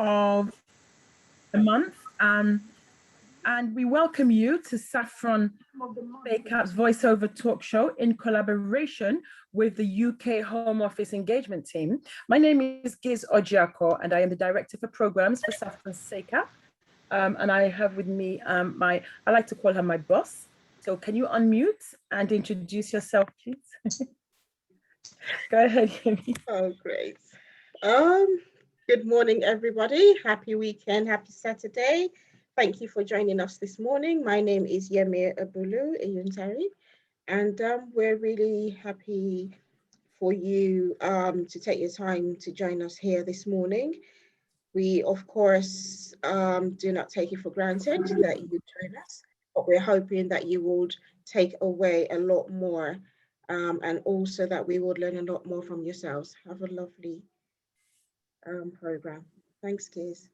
of the month. And we welcome you to SaffronSACAP's voiceover talk show in collaboration with the UK Home Office engagement team. My name is Giz Ojiako, and I am the Director for Programs for SaffronSACAP. And I have with me I like to call her my boss. So can you unmute and introduce yourself, please? Go ahead, Yemi. Oh, great. Good morning, everybody. Happy weekend, happy Saturday. Thank you for joining us this morning. My name is Yemi Abulu Eyuntari, and we're really happy for you to take your time to join us here this morning. We, of course, do not take it for granted that you join us, but we're hoping that you would take away a lot more and also that we would learn a lot more from yourselves. Have a lovely program. Thanks, Kiz.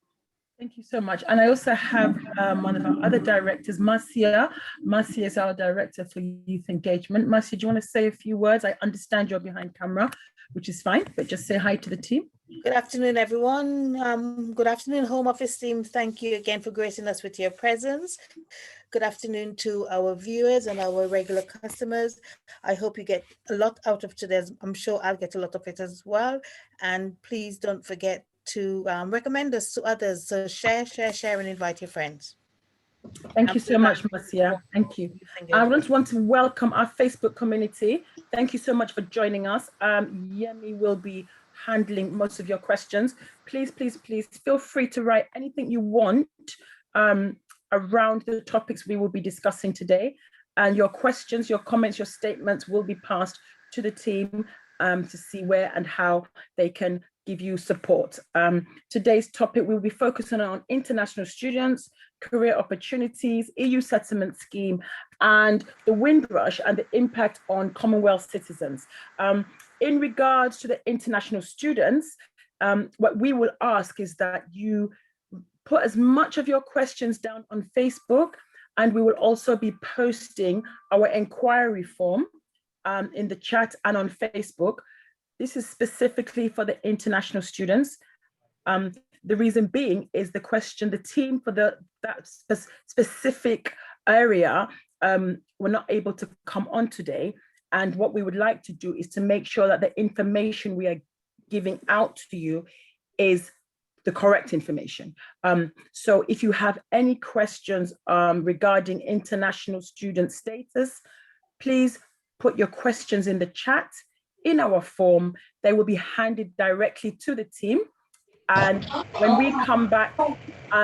Thank you so much. And I also have one of our other directors, Marcia. Marcia is our director for youth engagement. Marcia, do you want to say a few words? I understand you're behind camera, which is fine, but just say hi to the team. Good afternoon, everyone. Good afternoon, Home Office team. Thank you again for gracing us with your presence. Good afternoon to our viewers and our regular customers. I hope you get a lot out of today. I'm sure I'll get a lot of it as well. And please don't forget to recommend us to others. So share, and invite your friends. Thank you so much, Marcia. Thank you. I just want to welcome our Facebook community. Thank you so much for joining us. Yemi will be handling most of your questions. Please feel free to write anything you want around the topics we will be discussing today. And your questions, your comments, your statements will be passed to the team to see where and how they can give you support. Today's topic, we'll be focusing on international students, career opportunities, EU settlement scheme, and the Windrush and the impact on Commonwealth citizens. In regards to the international students, what we will ask is that you put as much of your questions down on Facebook, and we will also be posting our inquiry form in the chat and on Facebook. This is specifically for the international students. The reason being is the question, the team for that specific area were not able to come on today. And what we would like to do is to make sure that the information we are giving out to you is the correct information. So if you have any questions regarding international student status, please put your questions in the chat. In our form, they will be handed directly to the team. And when we come back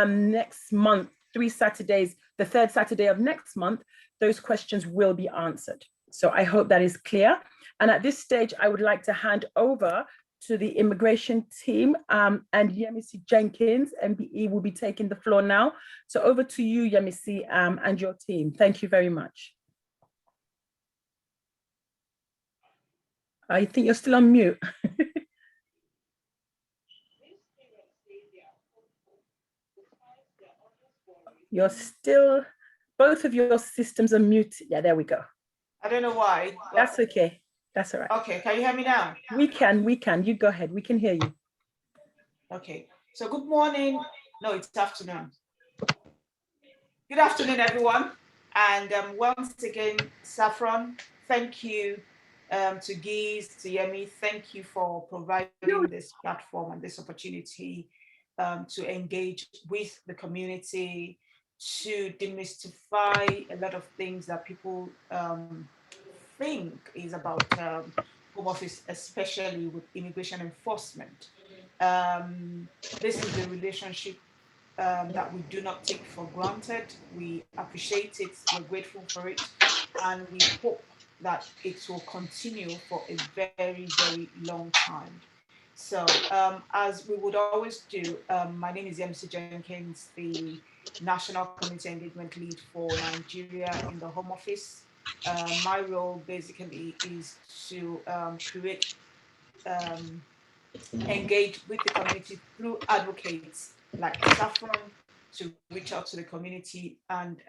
next month, 3 Saturdays, the 3rd Saturday of next month, those questions will be answered. So I hope that is clear. And at this stage, I would like to hand over to the immigration team, and Yemisi Jenkins, MBE, will be taking the floor now. So over to you, Yemisi, and your team. Thank you very much. I think you're still on mute. You're still, both of your systems are muted. Yeah, there we go. I don't know why. That's okay. That's all right. Okay, can you hear me now? We can. You go ahead. We can hear you. Okay, so good morning. No, it's afternoon. Good afternoon, everyone. And once again, Saffron, thank you to Giz, to Yemi. Thank you for providing this platform and this opportunity to engage with the community, to demystify a lot of things that people think is about Home Office, especially with immigration enforcement. This is a relationship that we do not take for granted. We appreciate it, we're grateful for it, and we hope that it will continue for a very, very long time. So as we would always do, my name is Yemisi Jenkins, the National Community Engagement Lead for Nigeria in the Home Office. My role basically is to engage with the community through advocates like Saffron to reach out to the community and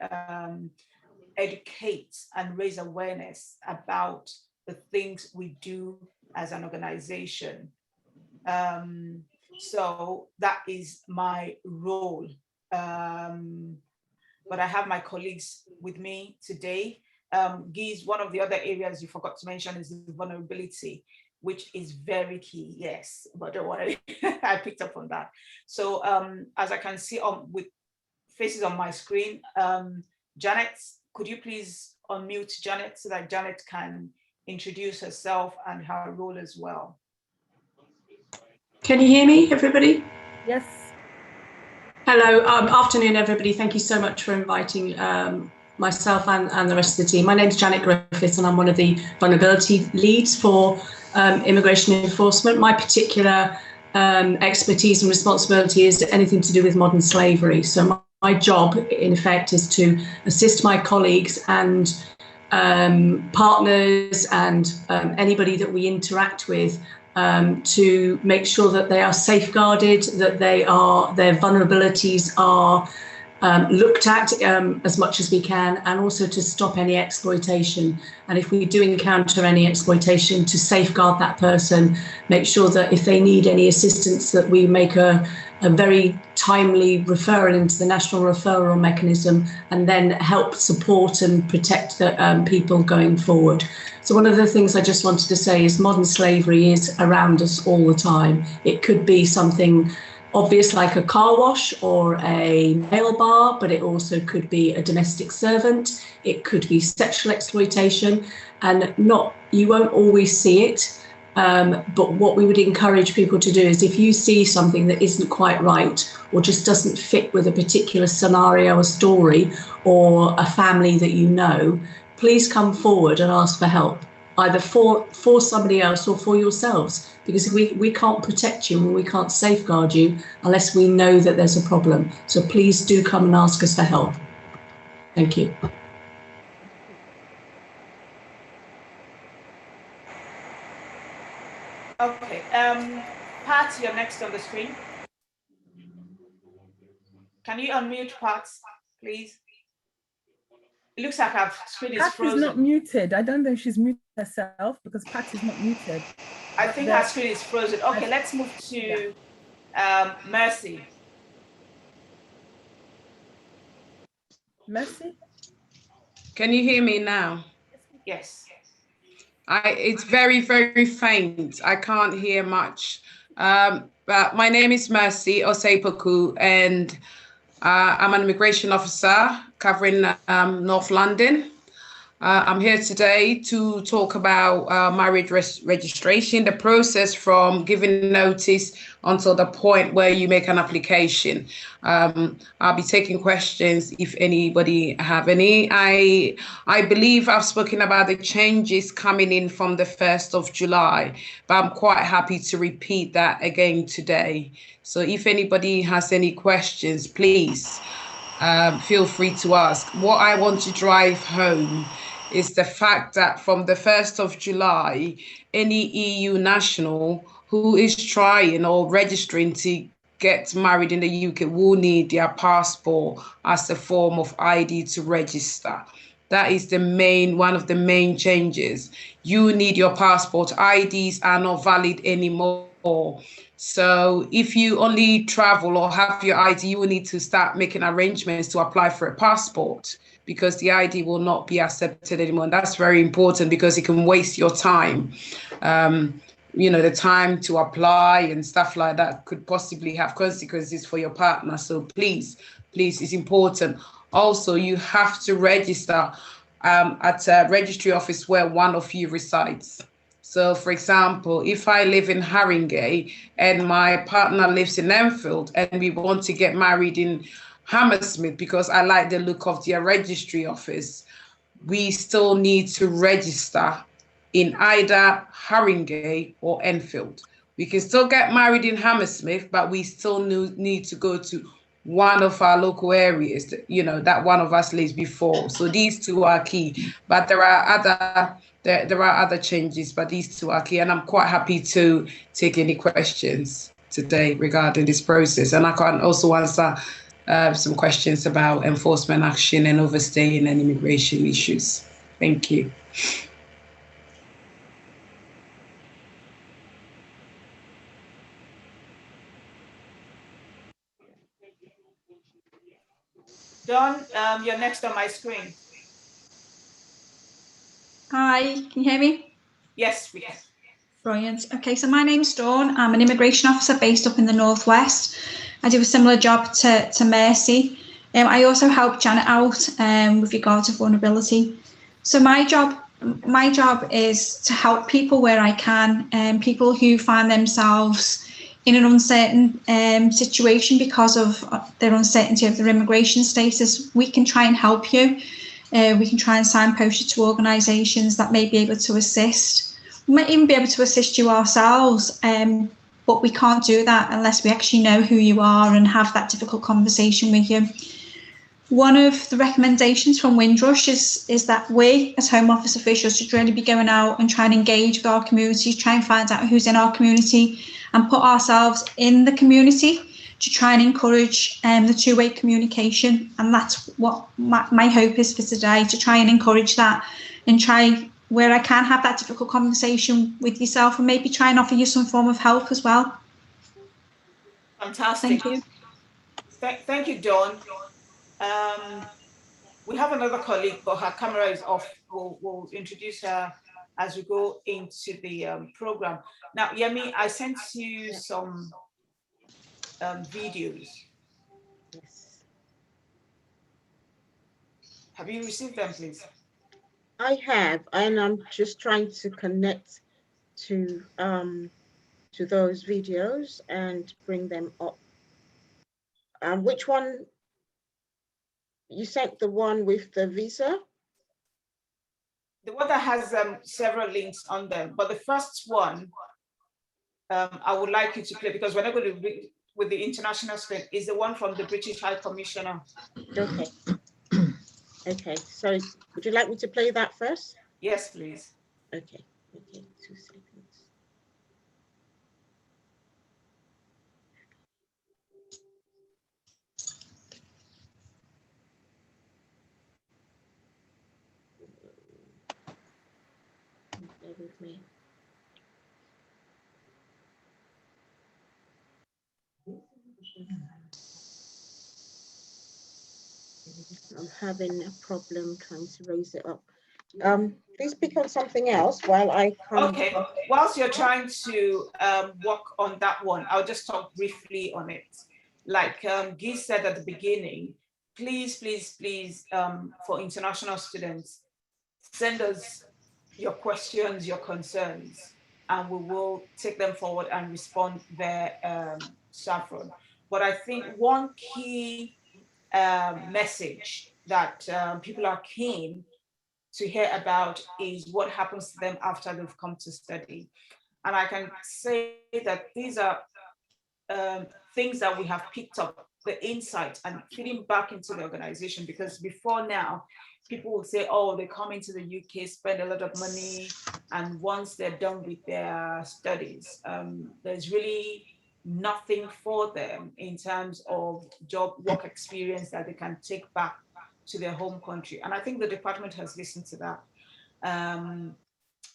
educate and raise awareness about the things we do as an organization. So that is my role. But I have my colleagues with me today. Giz, one of the other areas you forgot to mention is vulnerability, which is very key, yes, but don't worry, I picked up on that. So as I can see with faces on my screen, Janet, could you please unmute Janet so that Janet can introduce herself and her role as well? Can you hear me, everybody? Yes. Hello, afternoon, everybody. Thank you so much for inviting myself and the rest of the team. My name is Janet Griffiths, and I'm one of the vulnerability leads for immigration enforcement. My particular expertise and responsibility is anything to do with modern slavery. So my job, in effect, is to assist my colleagues and partners and anybody that we interact with to make sure that they are safeguarded, that their vulnerabilities are looked at as much as we can, and also to stop any exploitation. And if we do encounter any exploitation, to safeguard that person, make sure that if they need any assistance, that we make a very timely referral into the national referral mechanism, and then help support and protect the people going forward. So one of the things I just wanted to say is modern slavery is around us all the time. It could be something obvious like a car wash or a nail bar, but it also could be a domestic servant. It could be sexual exploitation, and you won't always see it. But what we would encourage people to do is, if you see something that isn't quite right or just doesn't fit with a particular scenario or story or a family that you know, please come forward and ask for help, either for somebody else or for yourselves, because we can't protect you and we can't safeguard you unless we know that there's a problem. So please do come and ask us for help. Thank you. Okay, Pat, you're next on the screen. Can you unmute Pat, please? It looks like our screen is frozen. Pat is not muted. I don't think she's muted herself, because Pat is not muted. I think our screen is frozen. Okay, let's move to Mercy. Mercy? Can you hear me now? Yes. It's very, very faint. I can't hear much. But my name is Mercy Osepoku, and I'm an immigration officer covering North London. I'm here today to talk about marriage registration, the process from giving notice until the point where you make an application. I'll be taking questions if anybody have any. I believe I've spoken about the changes coming in from the 1st of July, but I'm quite happy to repeat that again today. So if anybody has any questions, please feel free to ask. What I want to drive home is the fact that from the 1st of July, any EU national who is trying or registering to get married in the UK will need their passport as a form of ID to register. That is one of the main changes. You need your passport. IDs are not valid anymore. So if you only travel or have your ID, you will need to start making arrangements to apply for a passport, because the ID will not be accepted anymore. And that's very important, because it can waste your time. The time to apply and stuff like that could possibly have consequences for your partner. So please, it's important. Also, you have to register at a registry office where one of you resides. So, for example, if I live in Haringey and my partner lives in Enfield and we want to get married in Hammersmith because I like the look of their registry office, we still need to register in either Haringey or Enfield. We can still get married in Hammersmith, but we still need to go to one of our local areas that one of us lives before. So these two are key, but there are other changes, but these two are key, and I'm quite happy to take any questions today regarding this process. And I can also answer some questions about enforcement action and overstaying and immigration issues. Thank you. Dawn, you're next on my screen. Hi, can you hear me? Yes, we can. Brilliant. Okay, so my name's Dawn. I'm an immigration officer based up in the Northwest. I do a similar job to Mercy. I also help Janet out with regard to vulnerability. So my job is to help people where I can, people who find themselves in an uncertain situation because of their uncertainty of their immigration status. We can try and help you. We can try and signpost you to organisations that may be able to assist. We might even be able to assist you ourselves, but we can't do that unless we actually know who you are and have that difficult conversation with you. One of the recommendations from Windrush is that we, as Home Office officials, should really be going out and trying to engage with our community, try and find out who's in our community and put ourselves in the community to try and encourage the two-way communication. And that's what my hope is for today, to try and encourage that and try, where I can, have that difficult conversation with yourself and maybe try and offer you some form of help as well. Fantastic. Thank you. Thank you, Dawn. We have another colleague, but her camera is off. We'll introduce her as we go into the program. Now, Yemi, I sent you some videos. Yes. Have you received them, please? I have, and I'm just trying to connect to those videos and bring them up. Which one? You sent the one with the visa? The one that has several links on them, but the first one I would like you to play, because we're not going to read with the international screen, is the one from the British High Commissioner. Okay. Okay, so would you like me to play that first? Yes, please. Okay, 2 seconds. Bear with me. I'm having a problem trying to raise it up. Please pick on something else while I come. Okay, whilst you're trying to work on that one, I'll just talk briefly on it. Like Guy said at the beginning, please, for international students, send us your questions, your concerns, and we will take them forward and respond via Saffron. But I think one key message that people are keen to hear about is what happens to them after they've come to study. And I can say that these are things that we have picked up, the insight and feeding back into the organization, because before now, people would say, oh, they come into the UK, spend a lot of money, and once they're done with their studies, there's really nothing for them in terms of work experience that they can take back to their home country. And I think the department has listened to that.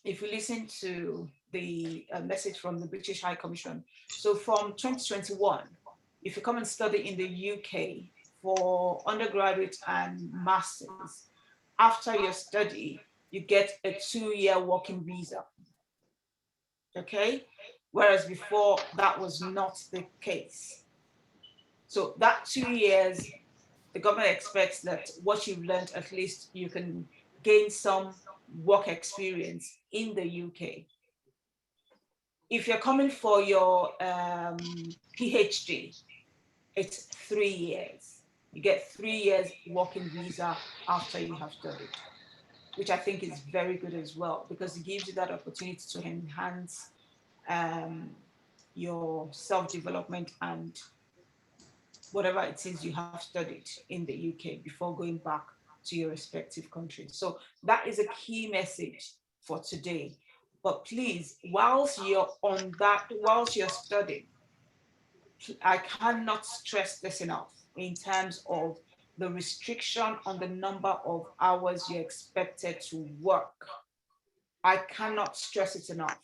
If we listen to the message from the British High Commission, so from 2021, if you come and study in the UK for undergraduate and masters, after your study, you get a 2-year working visa, okay? Whereas before, that was not the case. So that 2 years, the government expects that what you've learned, at least you can gain some work experience in the UK. If you're coming for your PhD, it's 3 years. You get 3 years working visa after you have studied, which I think is very good as well, because it gives you that opportunity to enhance your self-development and whatever it is you have studied in the UK before going back to your respective countries. So that is a key message for today. But please, whilst you're on that, whilst you're studying, I cannot stress this enough in terms of the restriction on the number of hours you're expected to work. I cannot stress it enough.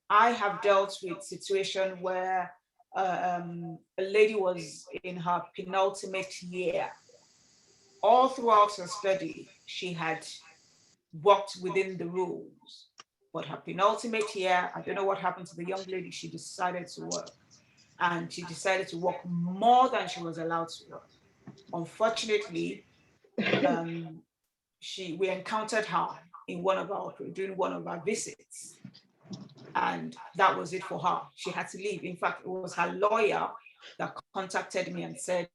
I have dealt with situations where a lady was in her penultimate year. All throughout her study, she had worked within the rules. But her penultimate year, I don't know what happened to the young lady, she decided to work. And she decided to work more than she was allowed to work. Unfortunately, we encountered her during one of our visits. And that was it for her. She had to leave. In fact, it was her lawyer that contacted me and said,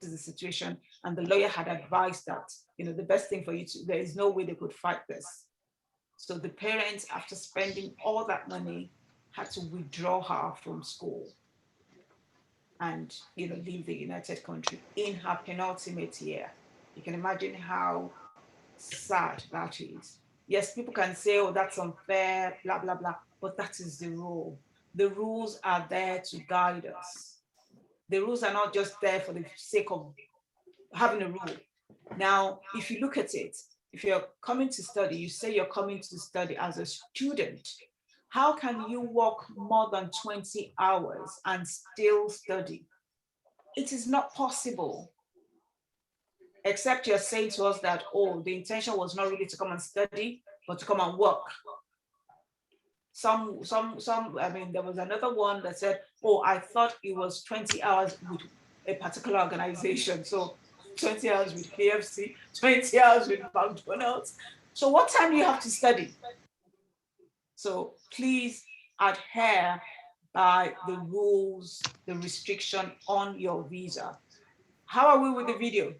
this is the situation. And the lawyer had advised that, the best thing for you there is no way they could fight this. So the parents, after spending all that money, had to withdraw her from school and, leave the United Country in her penultimate year. You can imagine how sad that is. Yes, people can say, oh, that's unfair, blah, blah, blah, but that is the rule. The rules are there to guide us. The rules are not just there for the sake of having a rule. Now, if you look at it, if you're coming to study, you say you're coming to study as a student, how can you work more than 20 hours and still study? It is not possible. Except you're saying to us that, oh, the intention was not really to come and study, but to come and work. I mean, there was another one that said, oh, I thought it was 20 hours with a particular organization. So 20 hours with KFC, 20 hours with McDonald's. So what time do you have to study? So please adhere by the rules, the restriction on your visa. How are we with the video?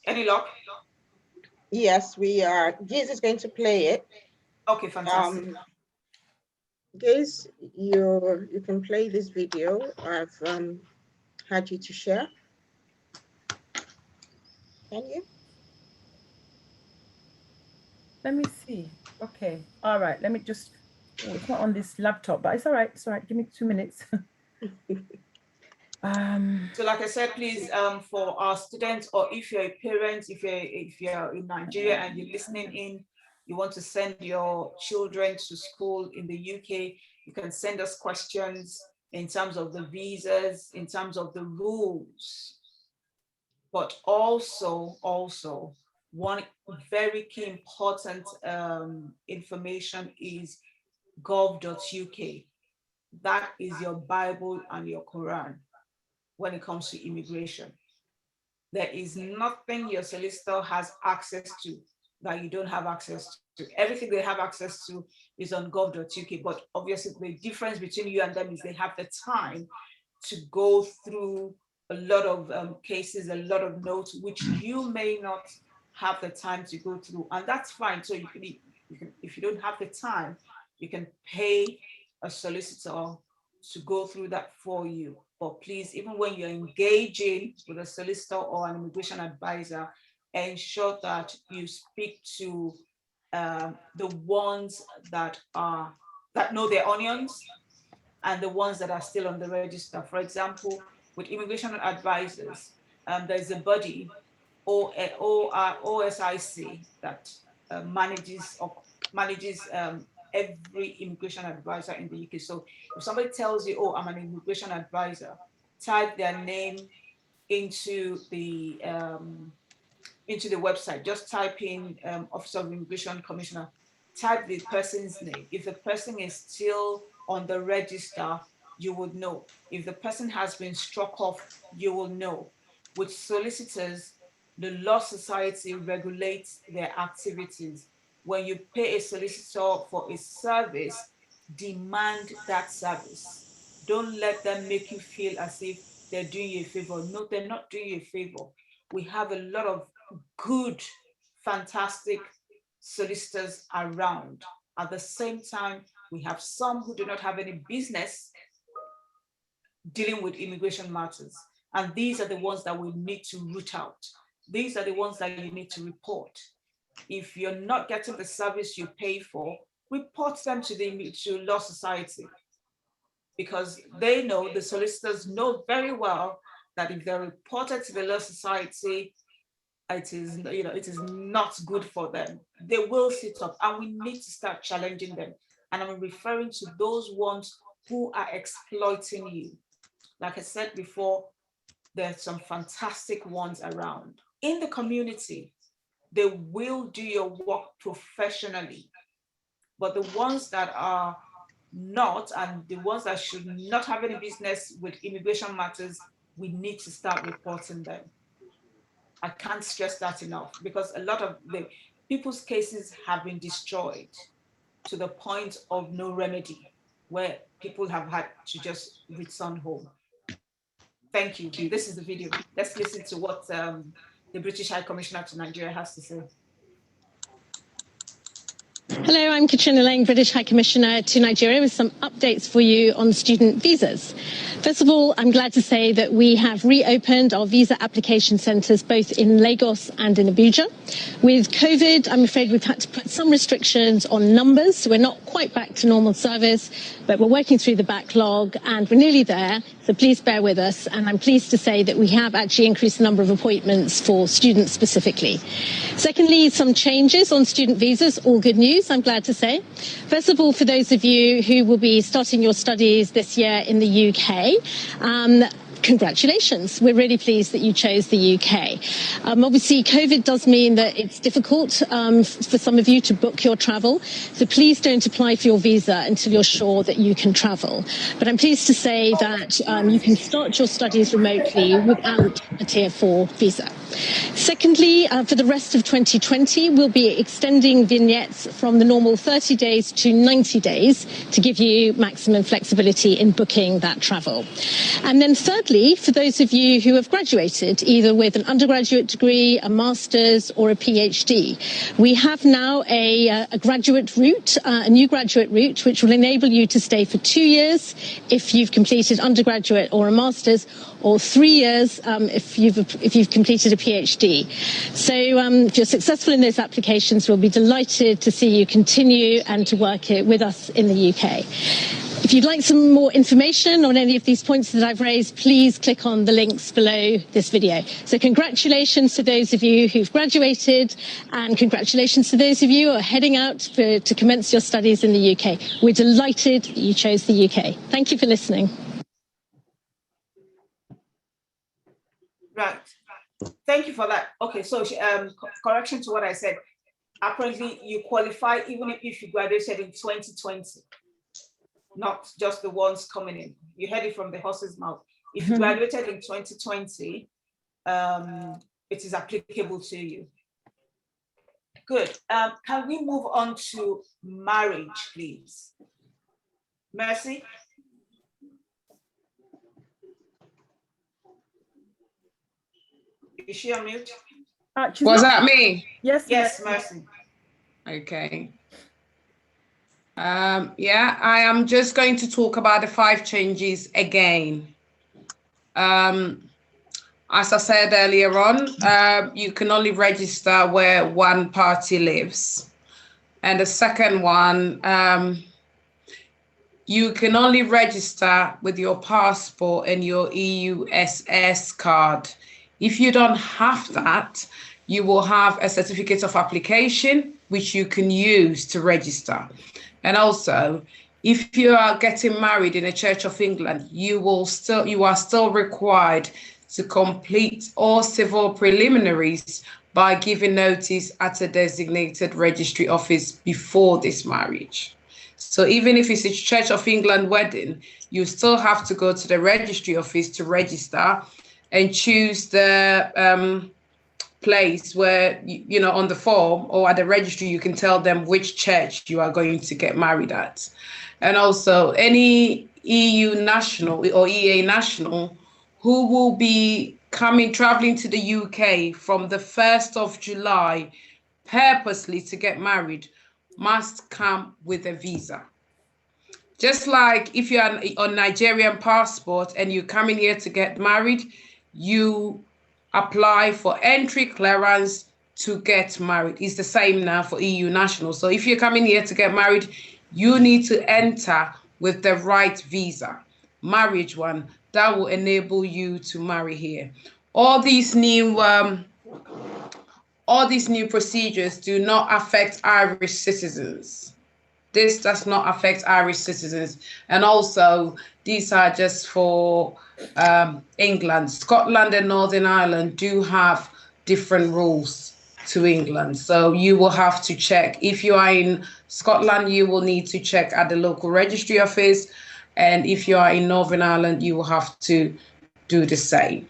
Any luck? Yes, we are. Giz is going to play it. Okay, fantastic. Giz, you can play this video. I've had you to share. Can you? Let me see. Okay. All right. Let me just. Oh, it's not on this laptop, but it's all right. It's all right. Give me 2 minutes. So like I said, please, for our students, or if you're a parent, if you're in Nigeria and you're listening in, you want to send your children to school in the UK, you can send us questions in terms of the visas, in terms of the rules. But also one very key important information is gov.uk. That is your Bible and your Quran when it comes to immigration. There is nothing your solicitor has access to that you don't have access to. Everything they have access to is on gov.uk, but obviously the difference between you and them is they have the time to go through a lot of cases, a lot of notes, which you may not have the time to go through, and that's fine. So you can, if you don't have the time, you can pay a solicitor to go through that for you. But please, even when you're engaging with a solicitor or an immigration advisor, ensure that you speak to the ones that know their onions and the ones that are still on the register. For example, with immigration advisors, there's a body, OSIC, that manages every immigration advisor in the UK. So if somebody tells you, oh, I'm an immigration advisor, type their name into the website. Just type in Office of Immigration Commissioner, type the person's name. If the person is still on the register, you would know. If the person has been struck off, you will know. With solicitors, the Law Society regulates their activities. When you pay a solicitor for a service, demand that service. Don't let them make you feel as if they're doing you a favor. No, they're not doing you a favor. We have a lot of good, fantastic solicitors around. At the same time, we have some who do not have any business dealing with immigration matters. And these are the ones that we need to root out. These are the ones that you need to report. If you're not getting the service you pay for, report them to the Law Society, because they know, the solicitors know very well that if they're reported to the Law Society, it is not good for them. They will sit up, and we need to start challenging them. And I'm referring to those ones who are exploiting you. like I said before, there's some fantastic ones around. In the community, they will do your work professionally, but the ones that are not, and the ones that should not have any business with immigration matters, we need to start reporting them. I can't stress that enough, because a lot of the people's cases have been destroyed to the point of no remedy, where people have had to just return home. Thank you. This is the video. Let's listen to what the British High Commissioner to Nigeria has to say. Hello, I'm Katrina Lang, British High Commissioner to Nigeria, with some updates for you on student visas. First of all, I'm glad to say that we have reopened our visa application centres both in Lagos and in Abuja. With COVID, I'm afraid we've had to put some restrictions on numbers, so we're not quite back to normal service, but we're working through the backlog and we're nearly there, so please bear with us. And I'm pleased to say that we have actually increased the number of appointments for students specifically. Secondly, some changes on student visas, all good news, I'm glad to say. First of all, for those of you who will be starting your studies this year in the UK, congratulations. We're really pleased that you chose the UK. Obviously, COVID does mean that it's difficult for some of you to book your travel. So please don't apply for your visa until you're sure that you can travel. But I'm pleased to say that you can start your studies remotely without a Tier 4 visa. Secondly, for the rest of 2020, we'll be extending vignettes from the normal 30 days to 90 days to give you maximum flexibility in booking that travel. And then thirdly, for those of you who have graduated, either with an undergraduate degree, a master's or a PhD, we have now a graduate route, a new graduate route, which will enable you to stay for 2 years if you've completed undergraduate or a master's, or 3 years if you've completed a PhD. So if you're successful in those applications, we'll be delighted to see you continue and to work with us in the UK. If you'd like some more information on any of these points that I've raised, please click on the links below this video. So congratulations to those of you who've graduated, and congratulations to those of you who are heading out to commence your studies in the UK. We're delighted that you chose the UK. Thank you for listening. Right. Thank you for that. Okay, so correction to what I said. Apparently, you qualify even if you graduated in 2020, not just the ones coming in. You heard it from the horse's mouth. If you graduated in 2020, it is applicable to you. Good. Can we move on to marriage, please? Mercy? Is she on mute? Was that me? Yes. Yes, Mercy. Okay. Yeah, I am just going to talk about the 5 changes again. As I said earlier on, you can only register where one party lives. And the second one, you can only register with your passport and your EUSS card. If you don't have that, you will have a certificate of application, which you can use to register. And also, if you are getting married in a Church of England, you are still required to complete all civil preliminaries by giving notice at a designated registry office before this marriage. So even if it's a Church of England wedding, you still have to go to the registry office to register and choose the place where, you know, on the form or at the registry, you can tell them which church you are going to get married at. And also any EU national or EA national who will be traveling to the UK from the 1st of July purposely to get married must come with a visa. Just like if you're on Nigerian passport and you're coming here to get married, you apply for entry clearance to get married. It's the same now for EU nationals. So if you're coming here to get married, you need to enter with the right visa, marriage one, that will enable you to marry here. All these new procedures do not affect Irish citizens. This does not affect Irish citizens. And also, these are just for England. Scotland and Northern Ireland do have different rules to England. So you will have to check. If you are in Scotland, you will need to check at the local registry office. And if you are in Northern Ireland, you will have to do the same.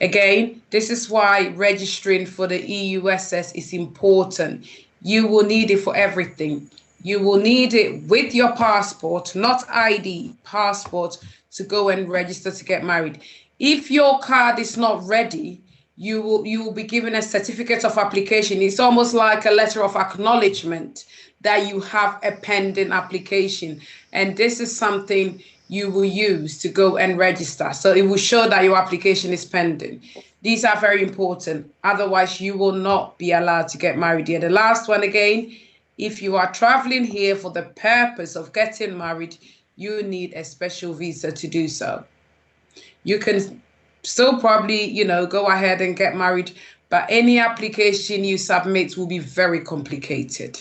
Again, this is why registering for the EUSS is important. You will need it for everything. You will need it with your passport, not ID, passport, to go and register to get married. If your card is not ready, you will be given a certificate of application. It's almost like a letter of acknowledgement that you have a pending application. And this is something you will use to go and register. So it will show that your application is pending. These are very important. Otherwise, you will not be allowed to get married here. The last one again, if you are traveling here for the purpose of getting married, you need a special visa to do so. You can still probably, you know, go ahead and get married, but any application you submit will be very complicated.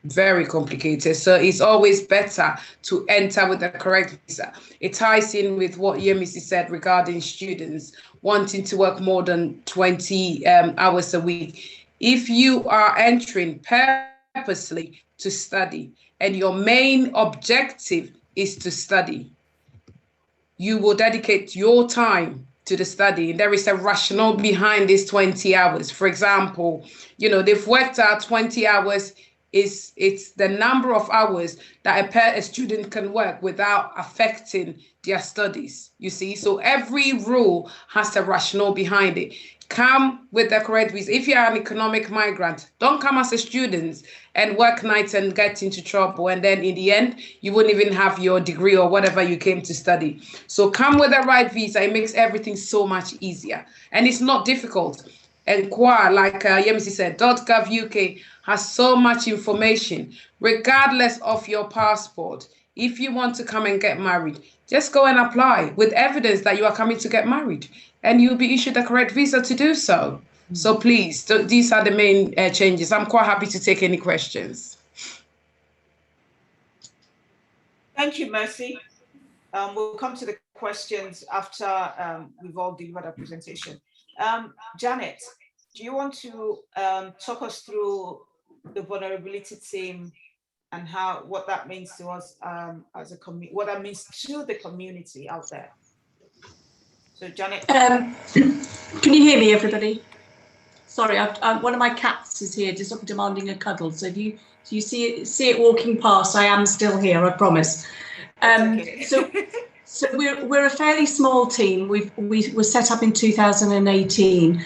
Very complicated. So it's always better to enter with the correct visa. It ties in with what Yemisi said regarding students wanting to work more than 20 hours a week. If you are entering purposely to study and your main objective is to study, you will dedicate your time to the study. There is a rationale behind these 20 hours. For example, you know, they've worked out 20 hours it's the number of hours that a student can work without affecting their studies, you see. So every rule has a rationale behind it. Come with the correct visa. If you are an economic migrant, don't come as a student and work nights and get into trouble. And then in the end, you wouldn't even have your degree or whatever you came to study. So come with the right visa. It makes everything so much easier. And it's not difficult. Enquire, like Yemisi said, .gov UK has so much information, regardless of your passport. If you want to come and get married, just go and apply with evidence that you are coming to get married, and you'll be issued the correct visa to do so. So please, these are the main changes. I'm quite happy to take any questions. Thank you, Mercy. We'll come to the questions after we've all delivered our presentation. Janet, do you want to talk us through the vulnerability team and what that means to us as a community, what that means to the community out there? So Janet. Can you hear me, everybody? Sorry, one of my cats is here just demanding a cuddle. So if you see it walking past, I am still here, I promise. Okay. So we're a fairly small team. We were set up in 2018.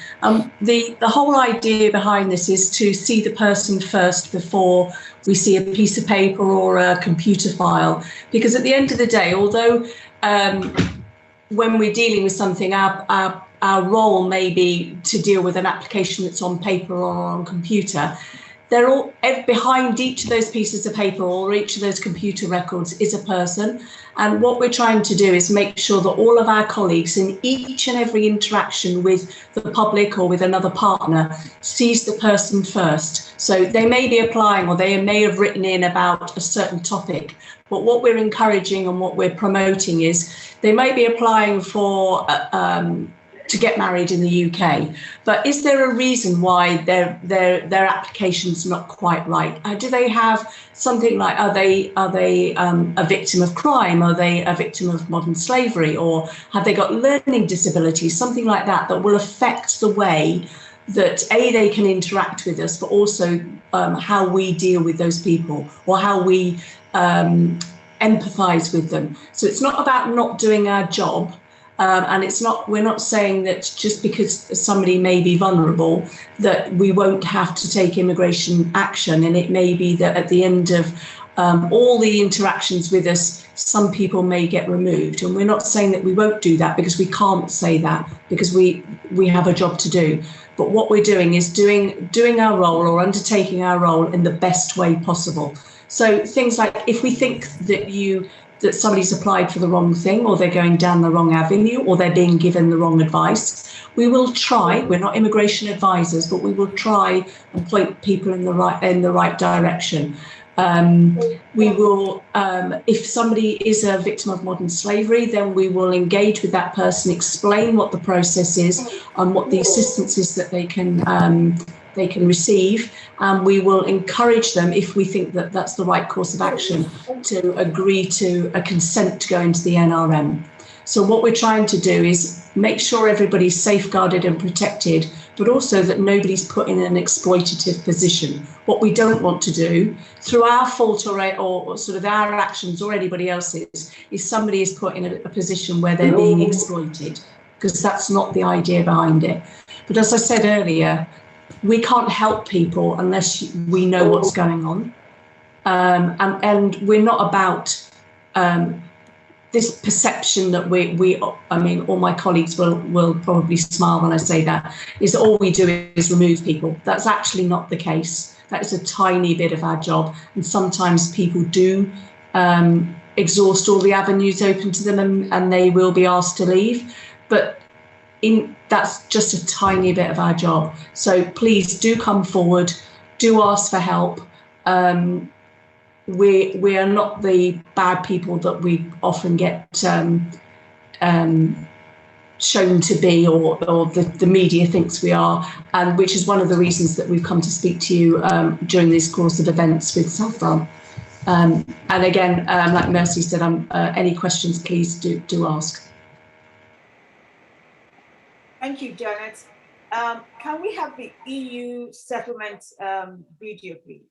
The whole idea behind this is to see the person first before we see a piece of paper or a computer file. Because at the end of the day, although when we're dealing with something, our role may be to deal with an application that's on paper or on computer, they're all behind each of those pieces of paper or each of those computer records is a person. And what we're trying to do is make sure that all of our colleagues in each and every interaction with the public or with another partner sees the person first. So they may be applying or they may have written in about a certain topic, but what we're encouraging and what we're promoting is they may be applying for to get married in the UK, but is there a reason why their application's not quite right? Do they have something like, are they a victim of crime? Are they a victim of modern slavery? Or have they got learning disabilities? Something like that will affect the way that they can interact with us, but also how we deal with those people or how we empathize with them. So it's not about not doing our job. And we're not saying that just because somebody may be vulnerable that we won't have to take immigration action. And it may be that at the end of all the interactions with us, some people may get removed. And we're not saying that we won't do that, because we can't say that, because we have a job to do. But what we're doing is doing our role or undertaking our role in the best way possible. So things like, if we think that somebody's applied for the wrong thing, or they're going down the wrong avenue, or they're being given the wrong advice, we will try, we're not immigration advisors, but we will try and point people in the right direction. We will, if somebody is a victim of modern slavery, then we will engage with that person, explain what the process is and what the assistance is that they can receive, and we will encourage them, if we think that that's the right course of action, to agree to a consent to go into the NRM. So what we're trying to do is make sure everybody's safeguarded and protected, but also that nobody's put in an exploitative position. What we don't want to do, through our fault or sort of our actions or anybody else's, is somebody is put in a position where they're being exploited, because that's not the idea behind it. But as I said earlier, we can't help people unless we know what's going on. And we're not about this perception that I mean, all my colleagues will probably smile when I say that, is all we do is remove people. That's actually not the case. That is a tiny bit of our job. And sometimes people do exhaust all the avenues open to them and they will be asked to leave. But that's just a tiny bit of our job. So please do come forward, do ask for help. We are not the bad people that we often get shown to be, or the media thinks we are, and which is one of the reasons that we've come to speak to you during this course of events with Saffron. And again, like Mercy said, any questions, please do ask. Thank you, Janet. Can we have the EU settlement video, please?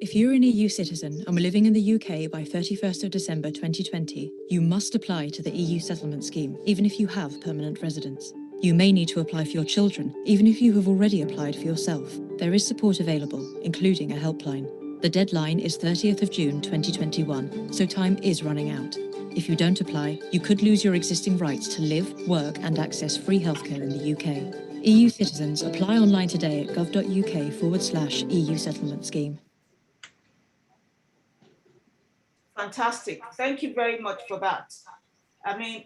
If you're an EU citizen and were living in the UK by 31st of December 2020, you must apply to the EU settlement scheme, even if you have permanent residence. You may need to apply for your children, even if you have already applied for yourself. There is support available, including a helpline. The deadline is 30th of June 2021, so time is running out. If you don't apply, you could lose your existing rights to live, work and access free healthcare in the UK. EU citizens, apply online today at gov.uk/EU settlement scheme. Fantastic. Thank you very much for that. I mean,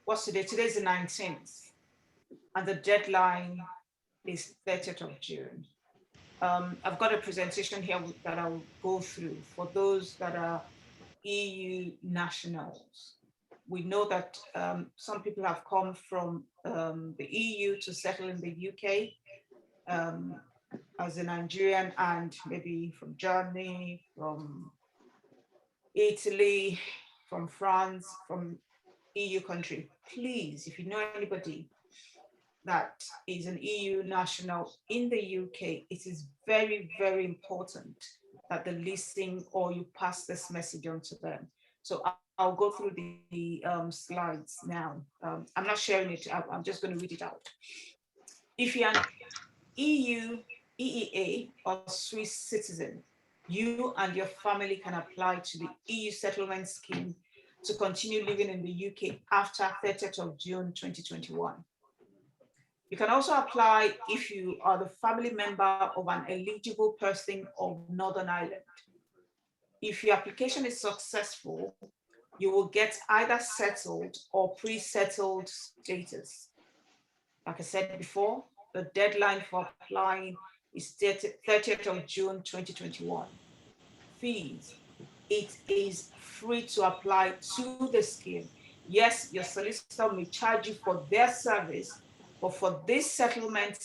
what's today? Today's the 19th, and the deadline is 30th of June. I've got a presentation here that I'll go through for those that are EU nationals. We know that some people have come from the EU to settle in the UK as a Nigerian, and maybe from Germany, from Italy, from France, from EU country. Please, if you know anybody that is an EU national in the UK, it is very, very important that the listing or you pass this message on to them. So I'll go through the slides now. I'm not sharing it, I'm just going to read it out. If you're an EU, EEA or Swiss citizen, you and your family can apply to the EU settlement scheme to continue living in the UK after 30th of June 2021. You can also apply if you are the family member of an eligible person of Northern Ireland. If your application is successful, you will get either settled or pre-settled status. Like I said before, the deadline for applying is 30th of June 2021. Fees. It is free to apply to the scheme. Yes, your solicitor may charge you for their service, but for this settlement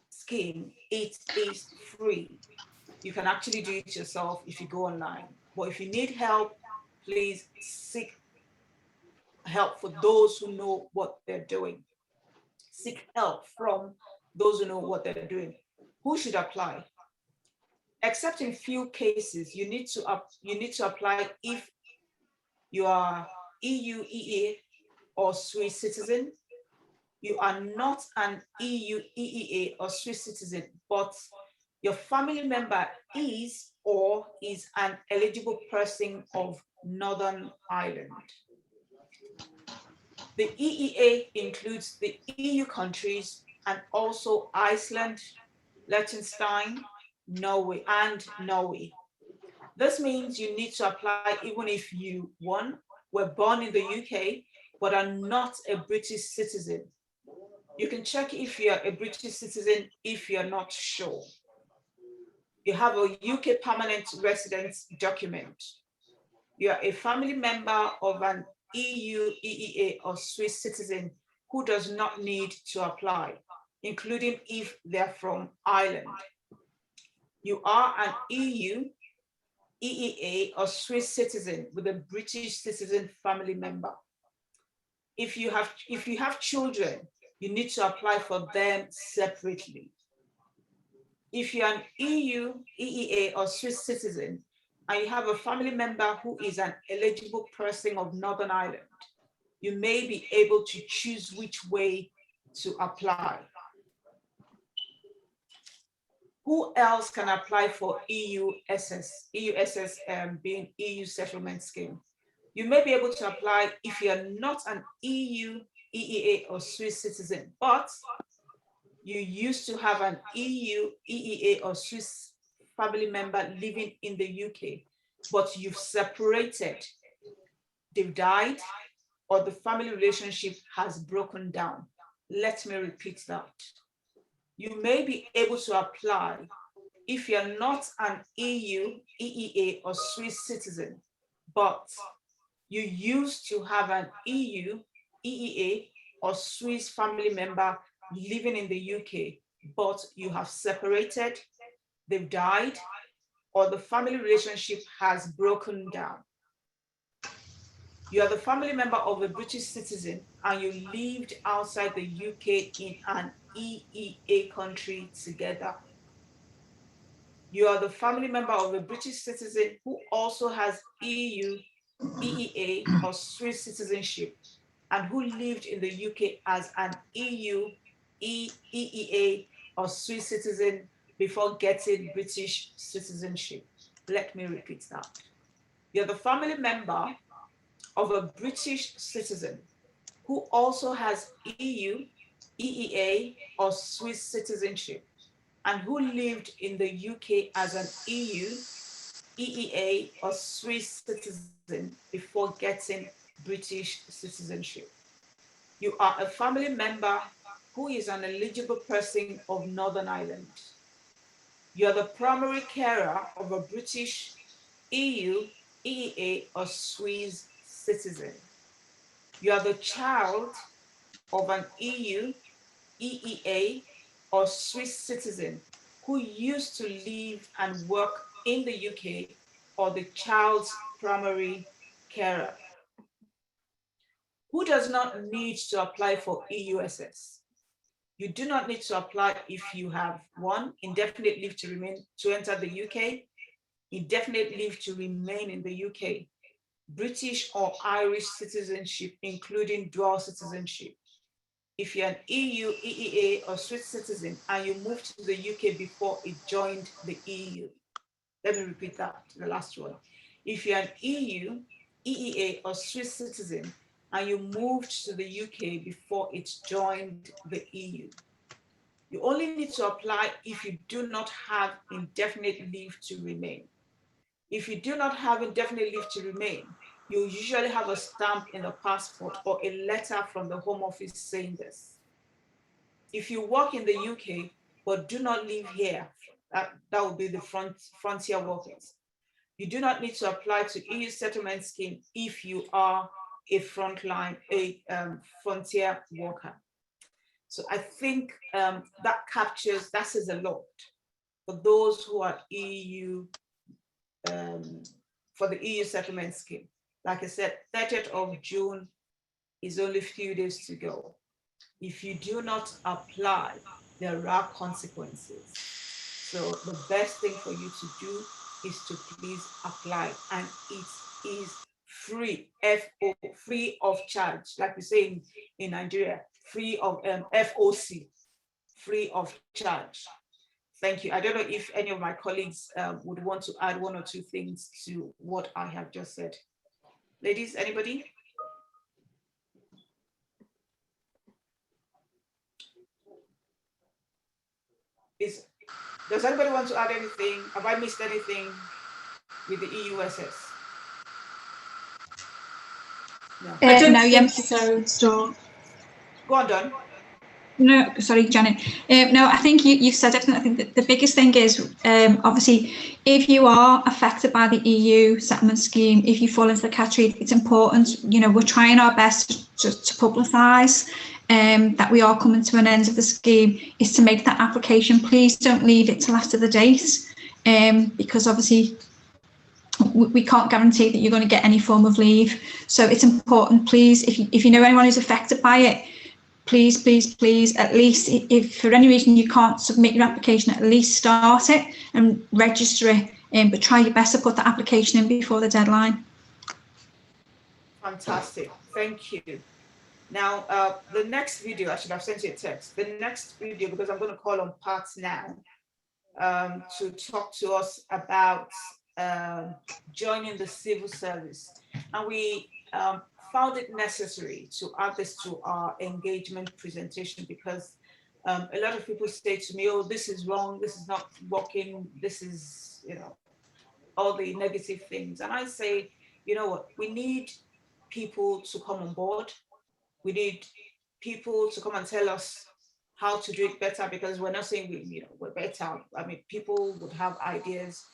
scheme, it is free. You can actually do it yourself if you go online. But if you need help, please seek help for those who know what they're doing. Seek help from those who know what they're doing. Who should apply? Except in few cases, you need to apply if you are EU, EEA, or Swiss citizen. You are not an EU, EEA, or Swiss citizen, but your family member is or is an eligible person of Northern Ireland. The EEA includes the EU countries and also Iceland, Liechtenstein, Norway, and Norway. This means you need to apply even if you, one, were born in the UK, but are not a British citizen. You can check if you're a British citizen if you're not sure. You have a UK permanent residence document. You are a family member of an EU, EEA, or Swiss citizen who does not need to apply, including if they're from Ireland. You are an EU, EEA, or Swiss citizen with a British citizen family member. If you have children, you need to apply for them separately. If you're an EU, EEA, or Swiss citizen, and you have a family member who is an eligible person of Northern Ireland, you may be able to choose which way to apply. Who else can apply for EUSS? EUSS being EU Settlement Scheme. You may be able to apply if you're not an EU, EEA, or Swiss citizen, but you used to have an EU, EEA, or Swiss family member living in the UK, but you've separated, they've died, or the family relationship has broken down. Let me repeat that. You may be able to apply if you're not an EU, EEA, or Swiss citizen, but you used to have an EU, EEA, or Swiss family member living in the UK, but you have separated, they've died, or the family relationship has broken down. You are the family member of a British citizen and you lived outside the UK in an EEA country together. You are the family member of a British citizen who also has EU, EEA, or Swiss citizenship and who lived in the UK as an EU, EEA, or Swiss citizen before getting British citizenship. Let me repeat that. You're the family member of a British citizen who also has EU, EEA, or Swiss citizenship and who lived in the UK as an EU, EEA, or Swiss citizen before getting British citizenship. You are a family member who is an eligible person of Northern Ireland. You are the primary carer of a British, EU, EEA, or Swiss citizen. You are the child of an EU, EEA, or Swiss citizen who used to live and work in the UK, or the child's primary carer. Who does not need to apply for EUSS? You do not need to apply if you have one, indefinite leave to remain to enter the UK, indefinite leave to remain in the UK, British or Irish citizenship, including dual citizenship. If you're an EU, EEA, or Swiss citizen and you moved to the UK before it joined the EU. Let me repeat that, the last one. If you're an EU, EEA, or Swiss citizen and you moved to the UK before it joined the EU. You only need to apply if you do not have indefinite leave to remain. If you do not have indefinite leave to remain, you usually have a stamp in the passport or a letter from the Home Office saying this. If you work in the UK but do not live here, that would be the frontier workers. You do not need to apply to EU settlement scheme if you are a frontline, frontier worker. So I think that says a lot for those who are EU, for the EU settlement scheme. Like I said, 30th of June is only a few days to go. If you do not apply, there are consequences. So the best thing for you to do is to please apply, and it is free, FO, free of charge, like we say in Nigeria, free of FOC, free of charge. Thank you. I don't know if any of my colleagues would want to add one or two things to what I have just said. Ladies, anybody? Does anybody want to add anything? Have I missed anything? with the EUSS? No. No, Go on, Don. No, sorry, Janet. No, I think you said everything. I think that the biggest thing is, obviously, if you are affected by the EU settlement scheme, if you fall into the category, it's important. You know, we're trying our best to publicise that we are coming to an end of the scheme, is to make that application. Please don't leave it till after the date, because obviously we can't guarantee that you're going to get any form of leave. So it's important, please, if you know anyone who's affected by it, please, at least if for any reason you can't submit your application, at least start it and register it, but try your best to put the application in before the deadline. Fantastic, thank you. Now, the next video, I should have sent you a text. The next video, because I'm going to call on Pat now to talk to us about joining the civil service. And we found it necessary to add this to our engagement presentation because a lot of people say to me, oh, this is wrong, this is not working, this is, you know, all the negative things. And I say, you know what, we need people to come on board. We need people to come and tell us how to do it better, because we're not saying we're better. I mean, people would have ideas.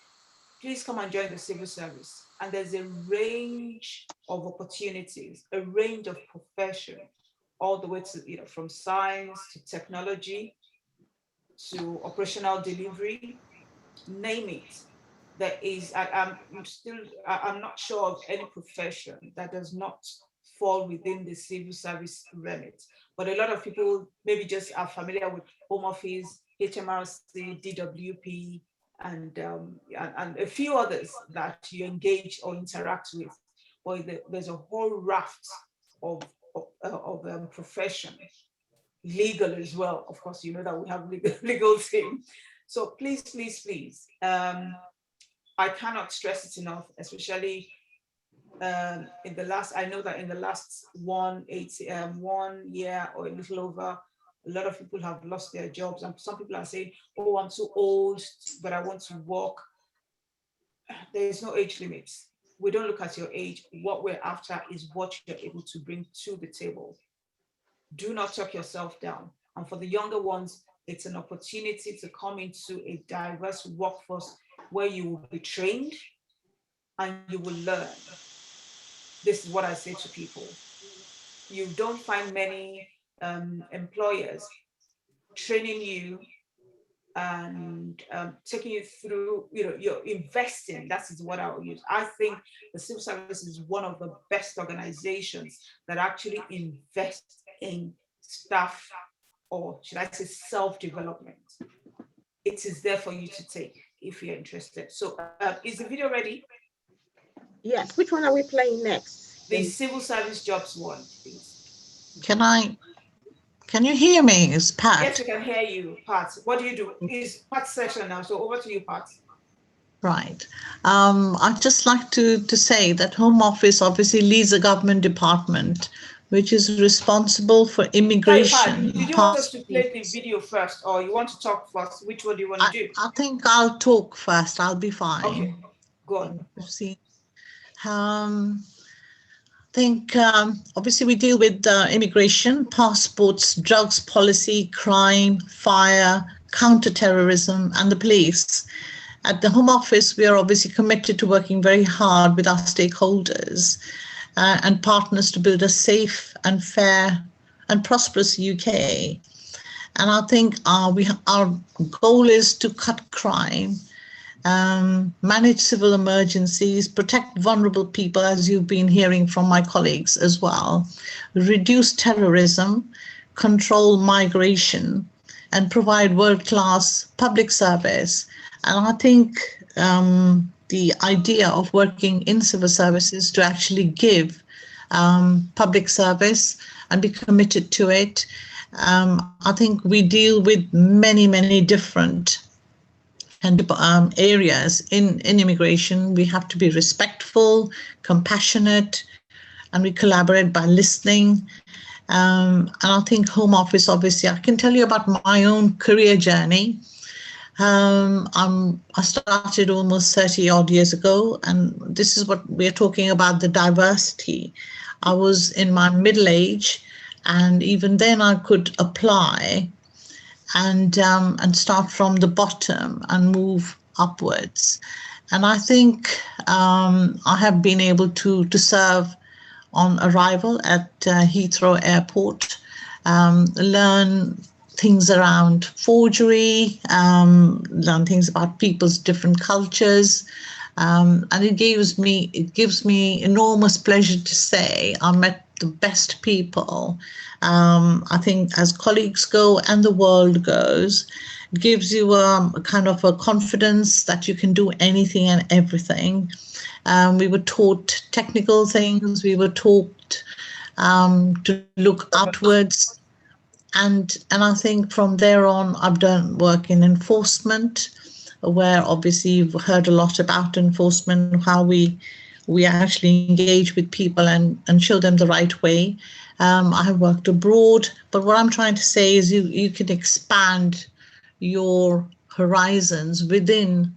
Please come and join the civil service. And there's a range of opportunities, a range of profession, all the way to, from science to technology to operational delivery, name it. There is, I'm not sure of any profession that does not fall within the civil service remit. But a lot of people maybe just are familiar with Home Office, HMRC, DWP, and a few others that you engage or interact with. Well, there's a whole raft of profession, legal as well. Of course, you know that we have legal team. So please, I cannot stress it enough, especially in the last, I know that in the last 1 year or a little over, a lot of people have lost their jobs, and some people are saying, oh, I'm too old, but I want to work. There is no age limit. We don't look at your age. What we're after is what you're able to bring to the table. Do not talk yourself down. And for the younger ones, it's an opportunity to come into a diverse workforce where you will be trained and you will learn. This is what I say to people. You don't find many employers training you and taking you through, you're investing. That is what I will use. I think the civil service is one of the best organizations that actually invest in staff, or should I say self-development. It is there for you to take if you're interested. So is the video ready? Yes, which one are we playing next? The civil service jobs one, please. Can you hear me? It's Pat. Yes, we can hear you, Pat. What do you do? It's Pat's session now, so over to you, Pat. Right. I'd just like to say that Home Office obviously leads a government department which is responsible for immigration. Sorry, Pat, did you want us to play the video first, or you want to talk first? Which one do you want to do? I think I'll talk first. I'll be fine. Okay, go on. See. I think obviously we deal with immigration, passports, drugs policy, crime, fire, counter-terrorism, and the police. At the Home Office, we are obviously committed to working very hard with our stakeholders and partners to build a safe and fair and prosperous UK. And I think our goal is to cut crime, manage civil emergencies, protect vulnerable people, as you've been hearing from my colleagues as well, reduce terrorism, control migration, and provide world-class public service. And I think the idea of working in civil services to actually give public service and be committed to it. I think we deal with many different areas in immigration. We have to be respectful, compassionate, and we collaborate by listening. And I think Home Office, obviously, I can tell you about my own career journey. I started almost 30 odd years ago, and this is what we're talking about, the diversity. I was in my middle age, and even then I could apply and start from the bottom and move upwards. And I think I have been able to serve on arrival at Heathrow Airport, learn things around forgery, learn things about people's different cultures, and it gives me enormous pleasure to say I met the best people. I think as colleagues go and the world goes, it gives you a kind of a confidence that you can do anything and everything. We were taught technical things. We were taught to look outwards. And I think from there on, I've done work in enforcement, where obviously you've heard a lot about enforcement, how we actually engage with people and show them the right way. I have worked abroad, but what I'm trying to say is you can expand your horizons within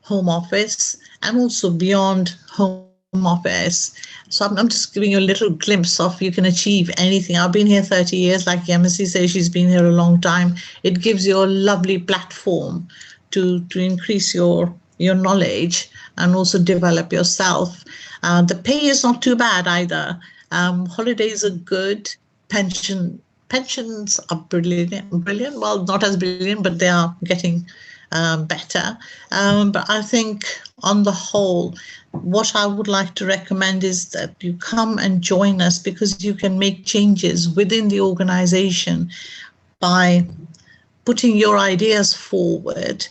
Home Office and also beyond Home Office. So I'm just giving you a little glimpse of you can achieve anything. I've been here 30 years, like Yemisi says, she's been here a long time. It gives you a lovely platform to increase your knowledge and also develop yourself. The pay is not too bad either. Holidays are good. Pensions are brilliant. Well, not as brilliant, but they are getting better. But I think on the whole, what I would like to recommend is that you come and join us, because you can make changes within the organization by putting your ideas forward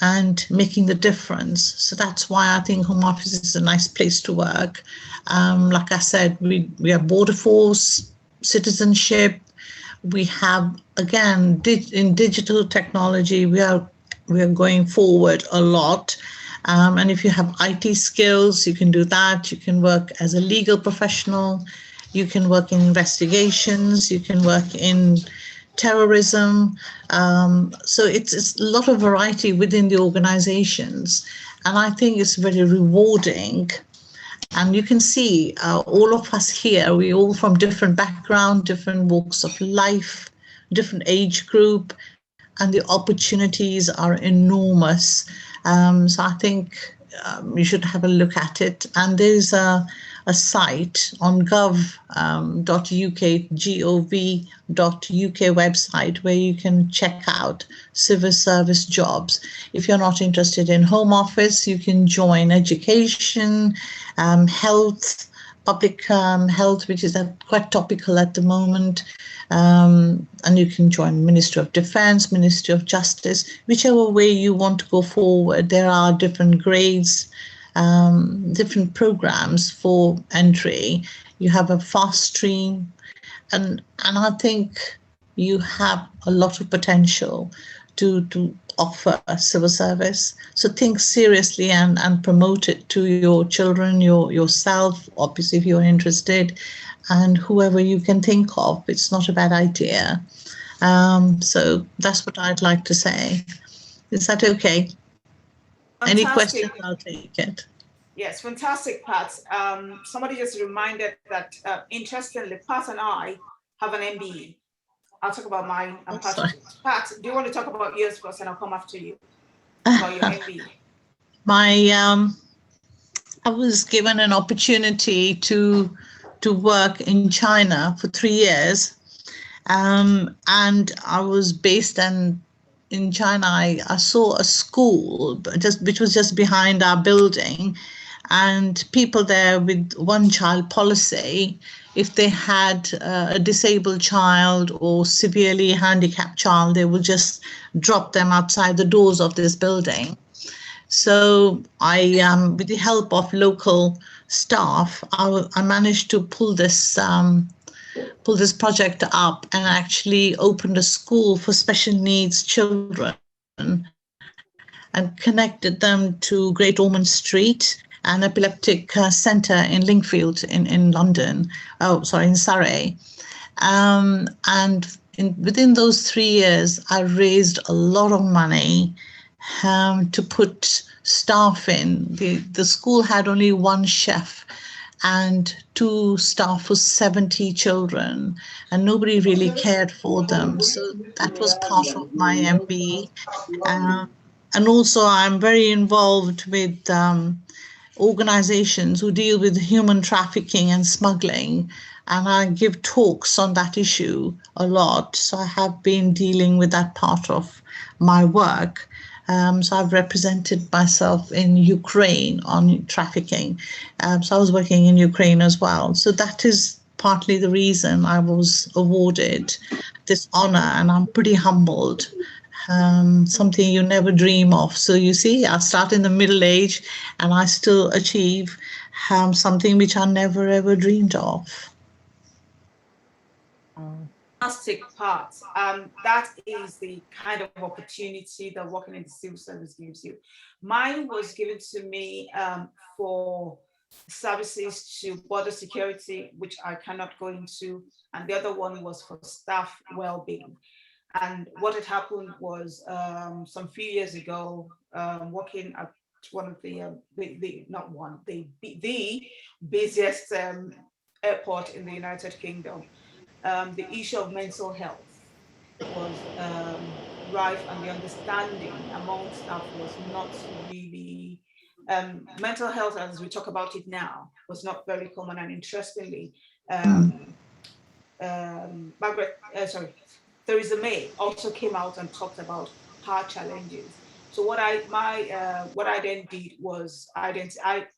and making the difference. So that's why I think Home Office is a nice place to work. Like I said, we have border force, citizenship. We have, again, in digital technology, we are going forward a lot. And if you have IT skills, you can do that. You can work as a legal professional. You can work in investigations. You can work in terrorism. So it's a lot of variety within the organizations. And I think it's very rewarding. And you can see all of us here, we're all from different backgrounds, different walks of life, different age group, and the opportunities are enormous. So I think you should have a look at it. And there's a site on gov.uk website where you can check out civil service jobs. If you're not interested in Home Office, you can join education, health, public health, which is quite topical at the moment. And you can join Ministry of Defence, Ministry of Justice, whichever way you want to go forward. There are different grades, different programs for entry. You have a fast stream, and I think you have a lot of potential to offer a civil service. So think seriously and promote it to your children, yourself, obviously, if you're interested, and whoever you can think of. It's not a bad idea. So that's what I'd like to say. Is that okay? Any questions? I'll take it. Yes, fantastic, Pat. Somebody just reminded that, interestingly, Pat and I have an MBE. I'll talk about mine. Pat, do you want to talk about yours first, and I'll come after you about your MBE? I was given an opportunity to work in China for 3 years, and I was based in China. I saw a school which was just behind our building, and people there with one-child policy. If they had a disabled child or severely handicapped child, they would just drop them outside the doors of this building. So I, with the help of local staff, I managed to pull this project up and actually opened a school for special needs children and connected them to Great Ormond Street, an epileptic centre in Linkfield in London, in Surrey. And within those 3 years, I raised a lot of money to put staff in. The school had only one chef and 2 staff for 70 children, and nobody really cared for them. So that was part of my MBE. And also I'm very involved with organizations who deal with human trafficking and smuggling, and I give talks on that issue a lot. So I have been dealing with that part of my work. So I've represented myself in Ukraine on trafficking. So I was working in Ukraine as well. So that is partly the reason I was awarded this honor, and I'm pretty humbled. Something you never dream of. So you see, I start in the middle age and I still achieve something which I never ever dreamed of. Fantastic part. That is the kind of opportunity that working in the civil service gives you. Mine was given to me for services to border security, which I cannot go into, and the other one was for staff well-being. And what had happened was some few years ago, working at one of the busiest airport in the United Kingdom. The issue of mental health was rife, and the understanding among staff was not really, mental health as we talk about it now was not very common. And interestingly, Theresa May also came out and talked about her challenges. So what I then did was I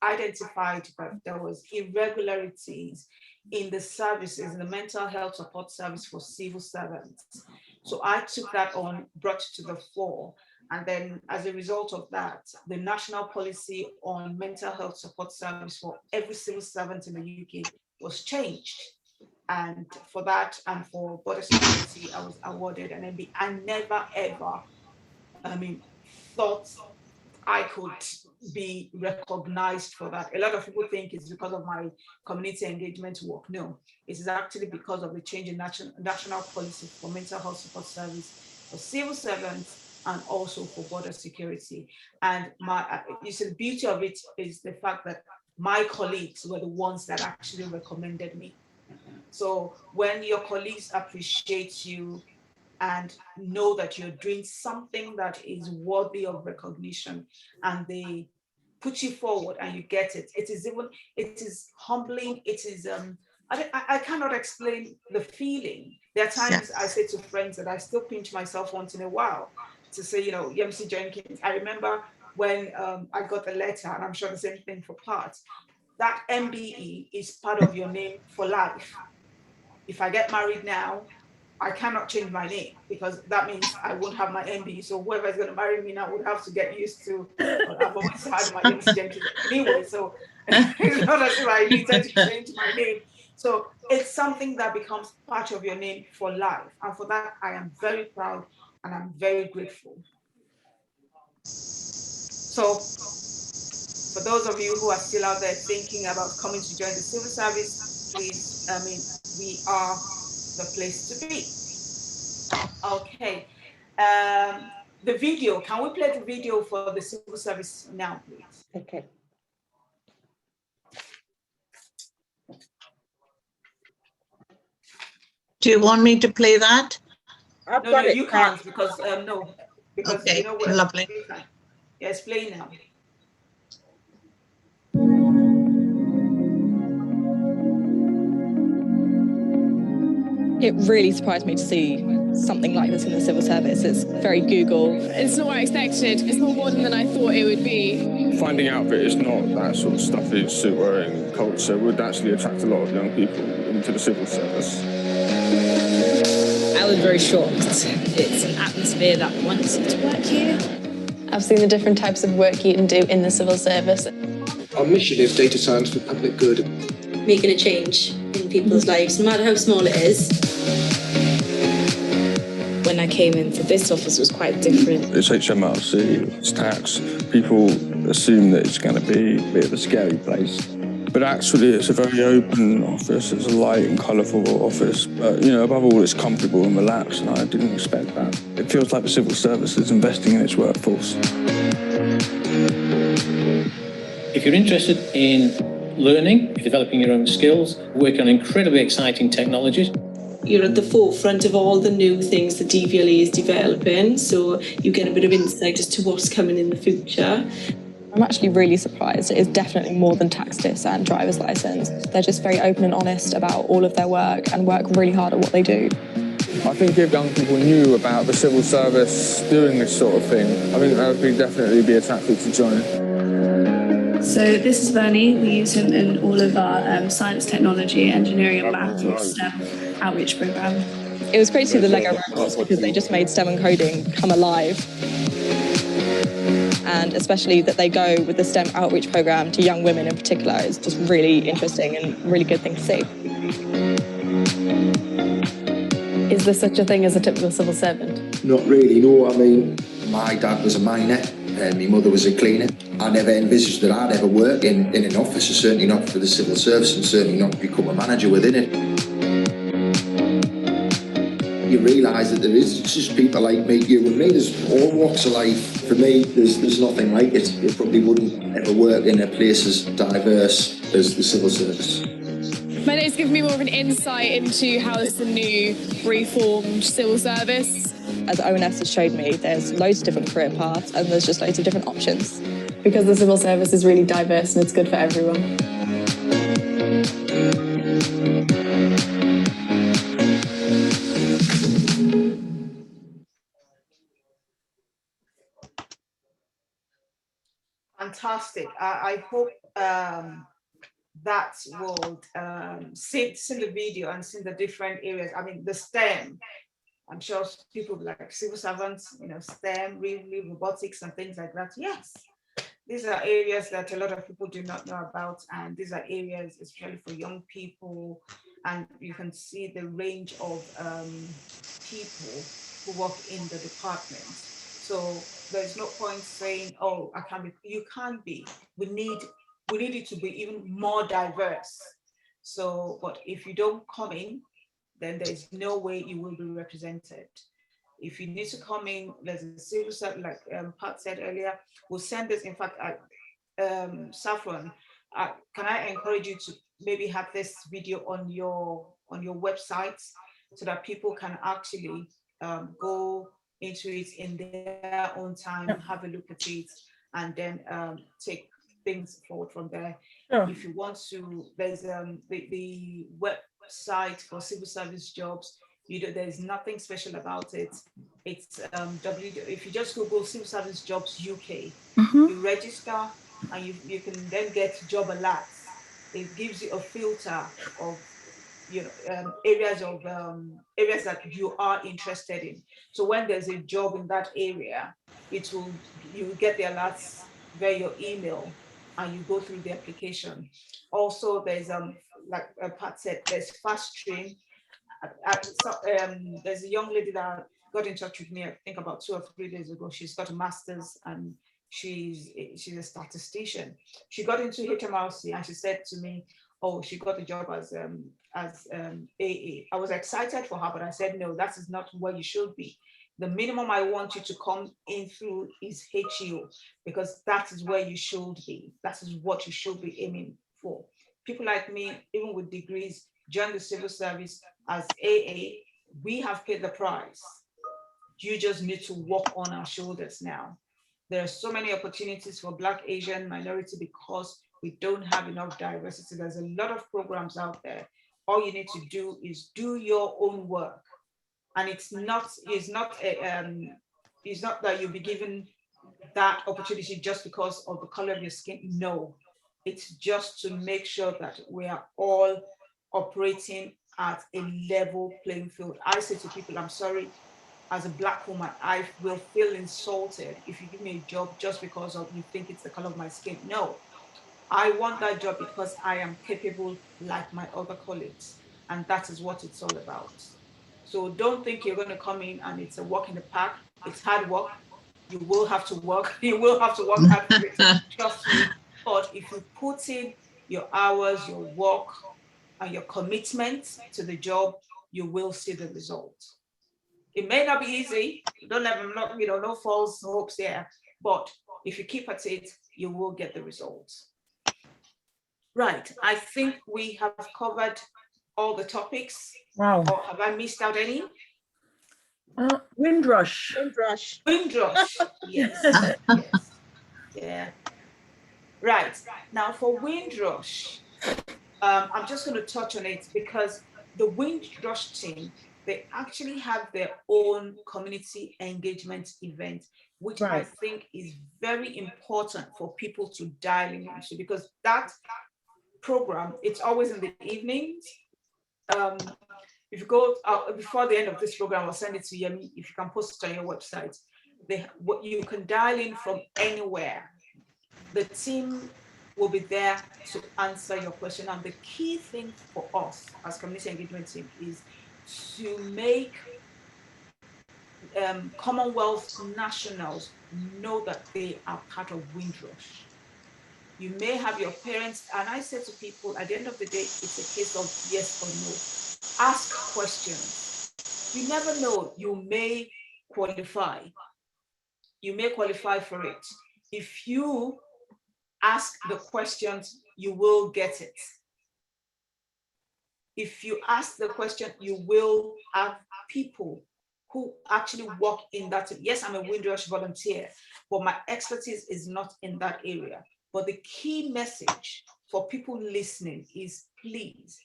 identified that there was irregularities in the services, in the mental health support service for civil servants. So I took that on, brought it to the fore, and then as a result of that, the national policy on mental health support service for every civil servant in the UK was changed. And for that and for border security, I was awarded an MBE. I never ever, thought I could be recognized for that. A lot of people think it's because of my community engagement work. No, it is actually because of the change in national policy for mental health support service for civil servants and also for border security. And the beauty of it is the fact that my colleagues were the ones that actually recommended me. So when your colleagues appreciate you and know that you're doing something that is worthy of recognition, and they put you forward and you get it, it is humbling. It is, I cannot explain the feeling. There are times I say to friends that I still pinch myself once in a while to say, Yemisi Jenkins, I remember when I got the letter, and I'm sure the same thing for parts, that MBE is part of your name for life. If I get married now, I cannot change my name because that means I won't have my MBE. So whoever is going to marry me now would have to get used to, I've always had my Yemisi Jenkins anyway. So it's not as if I needed to change my name. So it's something that becomes part of your name for life. And for that, I am very proud and I'm very grateful. So for those of you who are still out there thinking about coming to join the civil service, please, we are the place to be. Okay. The video, can we play the video for the civil service now, please? Okay. Do you want me to play that? No, you can't because no. Because okay, lovely. Yes, play now. It really surprised me to see something like this in the civil service. It's very Google. It's not what I expected. It's more modern than I thought it would be. Finding out that it's not that sort of stuffy suit wearing culture would actually attract a lot of young people into the civil service. I was very shocked. It's an atmosphere that wants you to work here. I've seen the different types of work you can do in the civil service. Our mission is data science for public good. Making a change in people's lives, no matter how small it is. When I came into this office, it was quite different. It's HMRC, it's tax. People assume that it's going to be a bit of a scary place. But actually, it's a very open office. It's a light and colourful office. But, you know, above all, it's comfortable and relaxed, and I didn't expect that. It feels like the civil service is investing in its workforce. If you're interested in learning, developing your own skills, working on incredibly exciting technologies, you're at the forefront of all the new things that DVLA is developing, so you get a bit of insight as to what's coming in the future. I'm actually really surprised. It is definitely more than tax dis and driver's license. They're just very open and honest about all of their work and work really hard at what they do. I think if young people knew about the civil service doing this sort of thing, I think they would definitely be attracted to join. So this is Bernie. We use him in all of our science, technology, engineering and maths or STEM outreach program. It was great to see the Lego robots because they just made STEM and coding come alive. And especially that they go with the STEM outreach program to young women in particular is just really interesting and really good thing to see. Is there such a thing as a typical civil servant? Not really, no. I mean, my dad was a miner and my mother was a cleaner. I never envisaged that I'd ever work in an office, certainly not for the civil service and certainly not become a manager within it. You realise that there is just people like me, you and me, there's all walks of life. For me, there's nothing like it. You probably wouldn't ever work in a place as diverse as the civil service. My name's given me more of an insight into how it's the new reformed civil service. As ONS has showed me, there's loads of different career paths and there's just loads of different options. Because the civil service is really diverse and it's good for everyone. Fantastic. I hope that will see the video and see the different areas. I mean, the STEM, I'm sure people like civil servants, you know, STEM, really robotics and things like that. Yes, these are areas that a lot of people do not know about. And these are areas, especially for young people. And you can see the range of people who work in the department. So there's no point saying, oh, I can't be, you can't be. We need it to be even more diverse. So, but if you don't come in, then there's no way you will be represented. If you need to come in, there's a civil service, like Pat said earlier, we'll send this, in fact, Saffron, can I encourage you to maybe have this video on your website so that people can actually go into it in their own time, have a look at it, and then take things forward from there. Sure. If you want to, there's the website for civil service jobs. There's nothing special about it. It's if you just Google Civil Service Jobs UK, you register and you can then get job alerts. It gives you a filter of areas that you are interested in. So when there's a job in that area, you will get the alerts via your email and you go through the application. Also, there's like Pat said, there's fast train. There's a young lady that got in touch with me, I think about 2 or 3 days ago. She's got a master's and she's a statistician. She got into HMRC and she said to me, oh, she got a job as AA. I was excited for her, but I said, no, that is not where you should be. The minimum I want you to come in through is HEO, because that is where you should be. That is what you should be aiming for. People like me, even with degrees, join the civil service as AA. We have paid the price. You just need to walk on our shoulders now. There are so many opportunities for Black, Asian, minority because we don't have enough diversity. There's a lot of programs out there. All you need to do is do your own work. And it's not that you'll be given that opportunity just because of the color of your skin. No, it's just to make sure that we are all operating at a level playing field. I say to people, I'm sorry, as a Black woman, I will feel insulted if you give me a job just because of you think it's the color of my skin. No, I want that job because I am capable like my other colleagues. And that is what it's all about. So don't think you're going to come in and it's a walk in the park. It's hard work. You will have to work. You will have to work hard for it. Trust me. But if you put in your hours, your work, and your commitment to the job, you will see the result. It may not be easy. Don't have no false hopes here. But if you keep at it, you will get the results. Right. I think we have covered all the topics. Wow. Or have I missed out any? Windrush. Windrush. Windrush. Yes. Yes. Yeah. Right. Now for Windrush, I'm just going to touch on it because the Windrush team, they actually have their own community engagement event, which I think is very important for people to dial into, because that program, it's always in the evenings. If you go before the end of this program, I'll send it to Yemi. If you can post it on your website, you can dial in from anywhere. The team will be there to answer your question. And the key thing for us as community engagement team is to make Commonwealth nationals know that they are part of Windrush. You may have your parents, and I say to people, at the end of the day, it's a case of yes or no. Ask questions. You never know, you may qualify. You may qualify for it. If you ask the questions, you will get it. If you ask the question, you will have people who actually work in that. Yes, I'm a Windrush volunteer, but my expertise is not in that area. But the key message for people listening is, please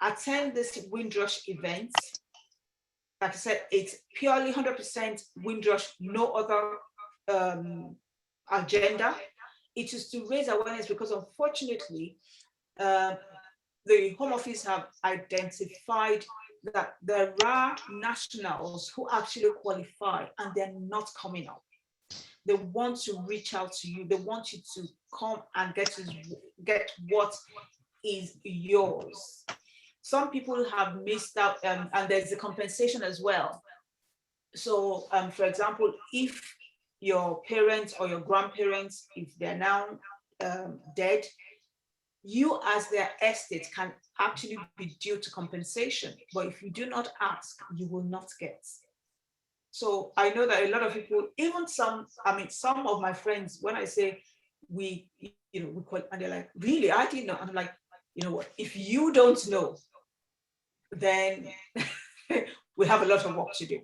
attend this Windrush event. Like I said, it's purely 100% Windrush, no other agenda. It is to raise awareness because unfortunately, the Home Office have identified that there are nationals who actually qualify and they're not coming up. They want to reach out to you. They want you to come and get what is yours. Some people have missed out, and there's the compensation as well. So, for example, if your parents or your grandparents, if they're now dead, you as their estate can actually be due to compensation. But if you do not ask, you will not get. So I know that a lot of people, even some of my friends, when I say we call, and they're like, really, I didn't know. And I'm like, you know what, if you don't know, then we have a lot of work to do.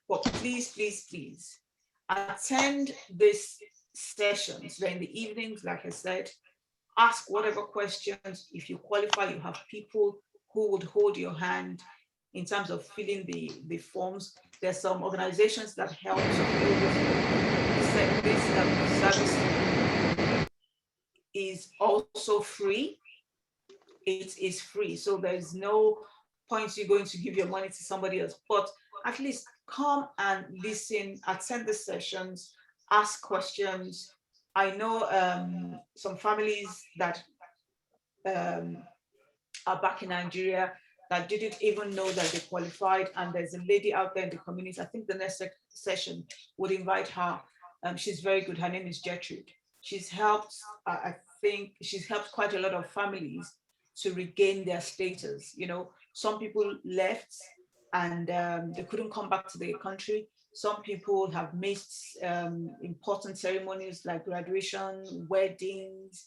But please, please, please attend these sessions. They're in the evenings, like I said. Ask whatever questions. If you qualify, you have people who would hold your hand in terms of filling the forms. There's some organizations that help to fill this service is also free. It is free. So there's no point you're going to give your money to somebody else, but at least come and listen, attend the sessions, ask questions. I know some families that are back in Nigeria that didn't even know that they qualified, and there's a lady out there in the community. I think the next session would invite her. She's very good. Her name is Gertrude. She's helped, I think she's helped quite a lot of families to regain their status. You know, some people left and they couldn't come back to their country. Some people have missed important ceremonies like graduation, weddings,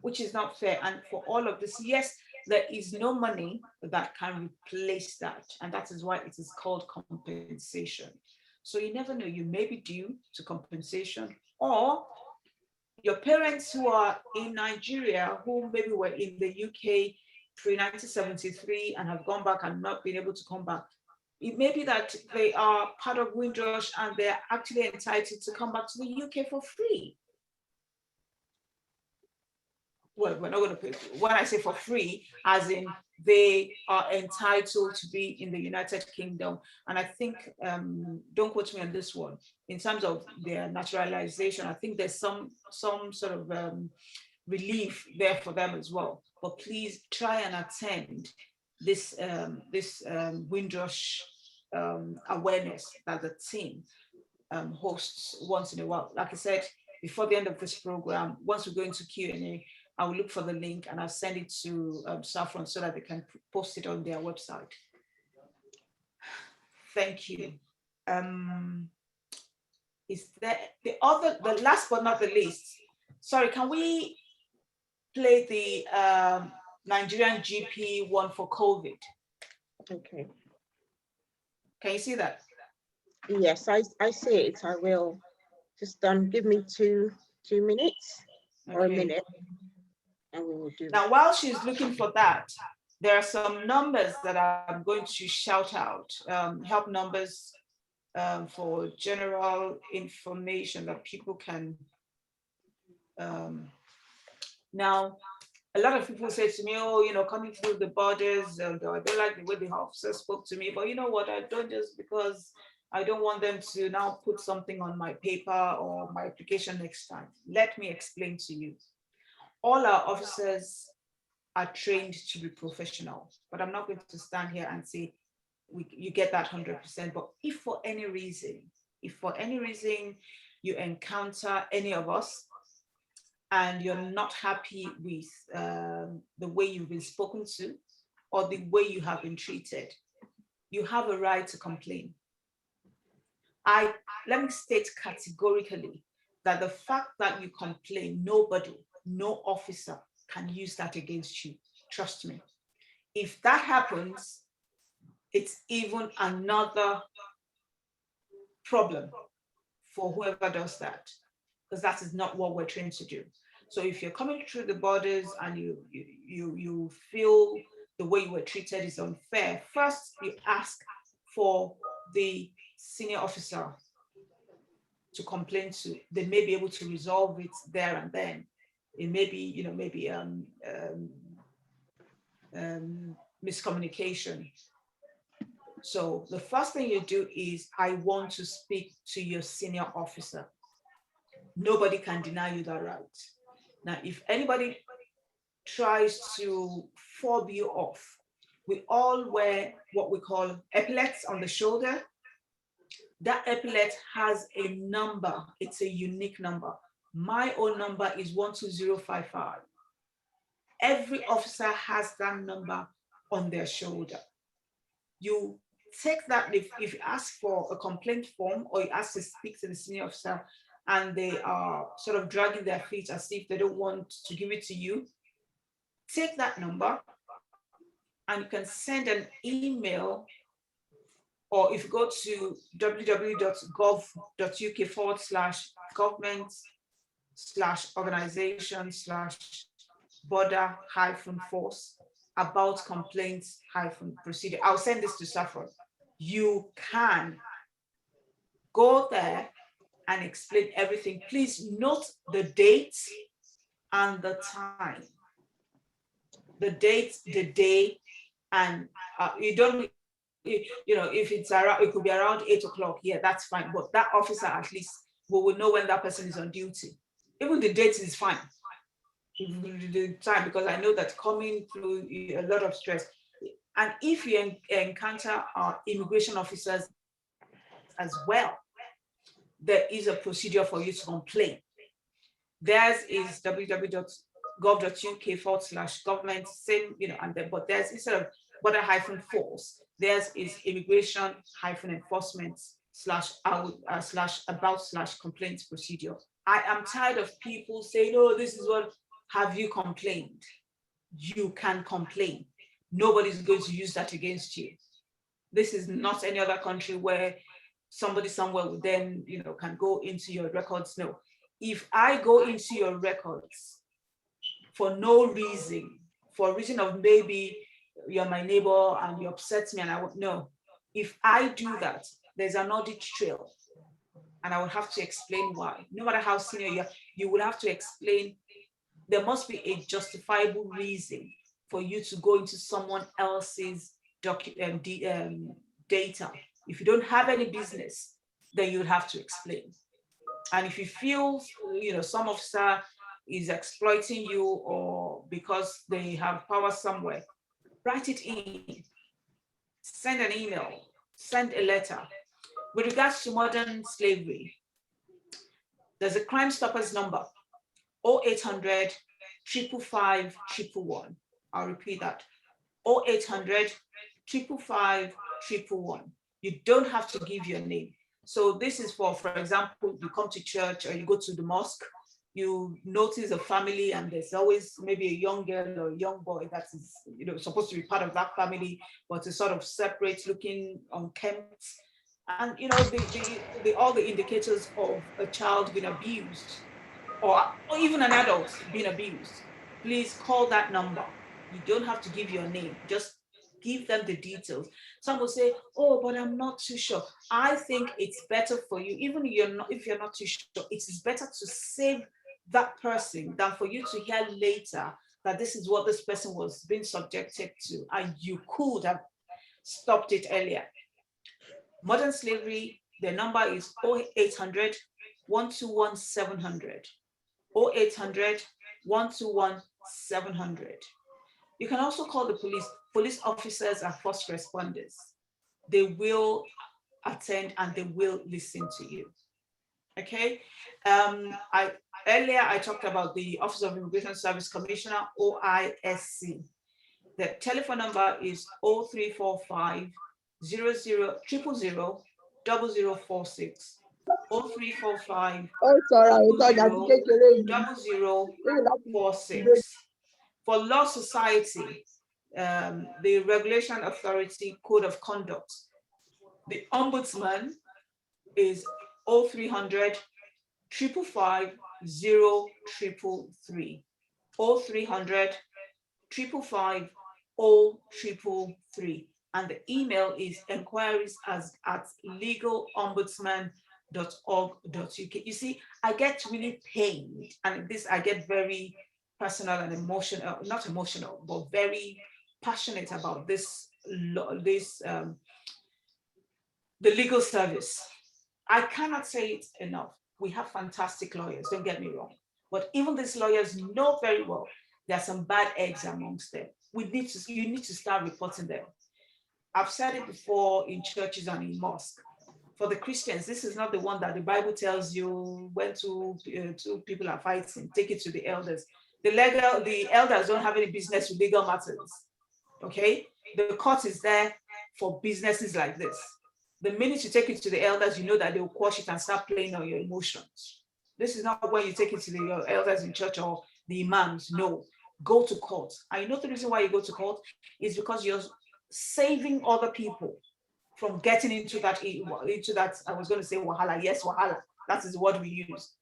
which is not fair. And for all of this, yes, there is no money that can replace that. And that is why it is called compensation. So you never know, you may be due to compensation, or your parents who are in Nigeria, who maybe were in the UK pre-1973 and have gone back and not been able to come back. It may be that they are part of Windrush and they're actually entitled to come back to the UK for free. Well, we're not going to pay. When I say for free, as in they are entitled to be in the United Kingdom. And I think, don't quote me on this one, in terms of their naturalization, I think there's some sort of relief there for them as well. But please try and attend this Windrush awareness that the team hosts once in a while. Like I said, before the end of this program, once we go into Q&A, I will look for the link and I'll send it to Saffron so that they can post it on their website. Thank you. Is there the last but not the least? Sorry, can we play the Nigerian GP one for COVID? Okay. Can you see that? Yes, I see it. I will just give me two minutes or a minute, and we will do. Now, while she's looking for that, there are some numbers that I'm going to shout out. Help numbers for general information that people can. Now, a lot of people say to me, "Oh, you know, coming through the borders, I don't like the way the officer spoke to me." But you know what? I don't, just because I don't want them to now put something on my paper or my application next time. Let me explain to you. All our officers are trained to be professional, but I'm not going to stand here and say you get that 100%. But if for any reason you encounter any of us and you're not happy with the way you've been spoken to or the way you have been treated, you have a right to complain. Let me state categorically that the fact that you complain, no officer can use that against you. Trust me. If that happens, it's even another problem for whoever does that, because that is not what we're trained to do. So if you're coming through the borders and you feel the way you were treated is unfair, first you ask for the senior officer to complain to. They may be able to resolve it there and then. It may be, miscommunication. So the first thing you do is, I want to speak to your senior officer. Nobody can deny you that right. Now, if anybody tries to fob you off, we all wear what we call epaulets on the shoulder. That epaulet has a number. It's a unique number. My own number is 12055. Every officer has that number on their shoulder. You take that, if you ask for a complaint form or you ask to speak to the senior officer and they are sort of dragging their feet as if they don't want to give it to you, take that number and you can send an email, or if you go to www.gov.uk/government/organization/border-force about complaints-procedure. I'll send this to Saffron. You can go there and explain everything. Please note the date and the time. The date, the day, and you don't, if it's around, it could be around 8 o'clock. Yeah, that's fine. But that officer, at least, will know when that person is on duty. Even the date is fine. The time, because I know that coming through a lot of stress. And if you encounter immigration officers as well, there is a procedure for you to complain. Theirs is www.gov.uk/government, same, and then, but there's, instead of border-force, theirs is immigration-enforcement/about/complaints procedure. I am tired of people saying, "Oh, this is what, have you complained?" You can complain. Nobody's going to use that against you. This is not any other country where somebody somewhere would then, can go into your records. No. If I go into your records for no reason, for a reason of maybe you're my neighbor and you upset me and I won't know. If I do that, there's an audit trail and I would have to explain why. No matter how senior you are, you would have to explain. There must be a justifiable reason for you to go into someone else's data. If you don't have any business, then you would have to explain. And if you feel, some officer is exploiting you or because they have power somewhere, write it in, send an email, send a letter. With regards to modern slavery, there's a Crime Stoppers number, 0800 555 111. I'll repeat that. 0800 555 111. You don't have to give your name. So this is for example, you come to church or you go to the mosque, you notice a family and there's always maybe a young girl or a young boy that is, supposed to be part of that family, but is sort of separate, looking unkempt. And, all the indicators of a child being abused or even an adult being abused, please call that number. You don't have to give your name, just give them the details. Some will say, oh, but I'm not too sure. I think it's better for you, even if you're not too sure, it is better to save that person than for you to hear later that this is what this person was being subjected to, and you could have stopped it earlier. Modern slavery, the number is 0800 121 700. 0800 121 700. You can also call the police. Police officers are first responders. They will attend and they will listen to you. Okay. Earlier I talked about the Office of Immigration Service Commissioner, OISC. The telephone number is 0345 00 000 0046. 0345 0046. For Law Society, the Regulation Authority Code of Conduct, the Ombudsman is 0300 555 0333. 0300 555 0333. And the email is enquiries@legalombudsman.org.uk. You see, I get really pained, and I get very personal and emotional, not emotional, but very passionate about the legal service. I cannot say it enough. We have fantastic lawyers, don't get me wrong. But even these lawyers know very well there are some bad eggs amongst them. You need to start reporting them. I've said it before in churches and in mosques. For the Christians, this is not the one that the Bible tells you when two people are fighting, take it to the elders. The elders don't have any business with legal matters, okay? The court is there for businesses like this. The minute you take it to the elders, you know that they will quash it and start playing on your emotions. This is not when you take it to the elders in church or the imams. No, go to court. And you know the reason why you go to court is because you're saving other people from getting into that, I was going to say wahala. Yes, wahala. That is the word we use.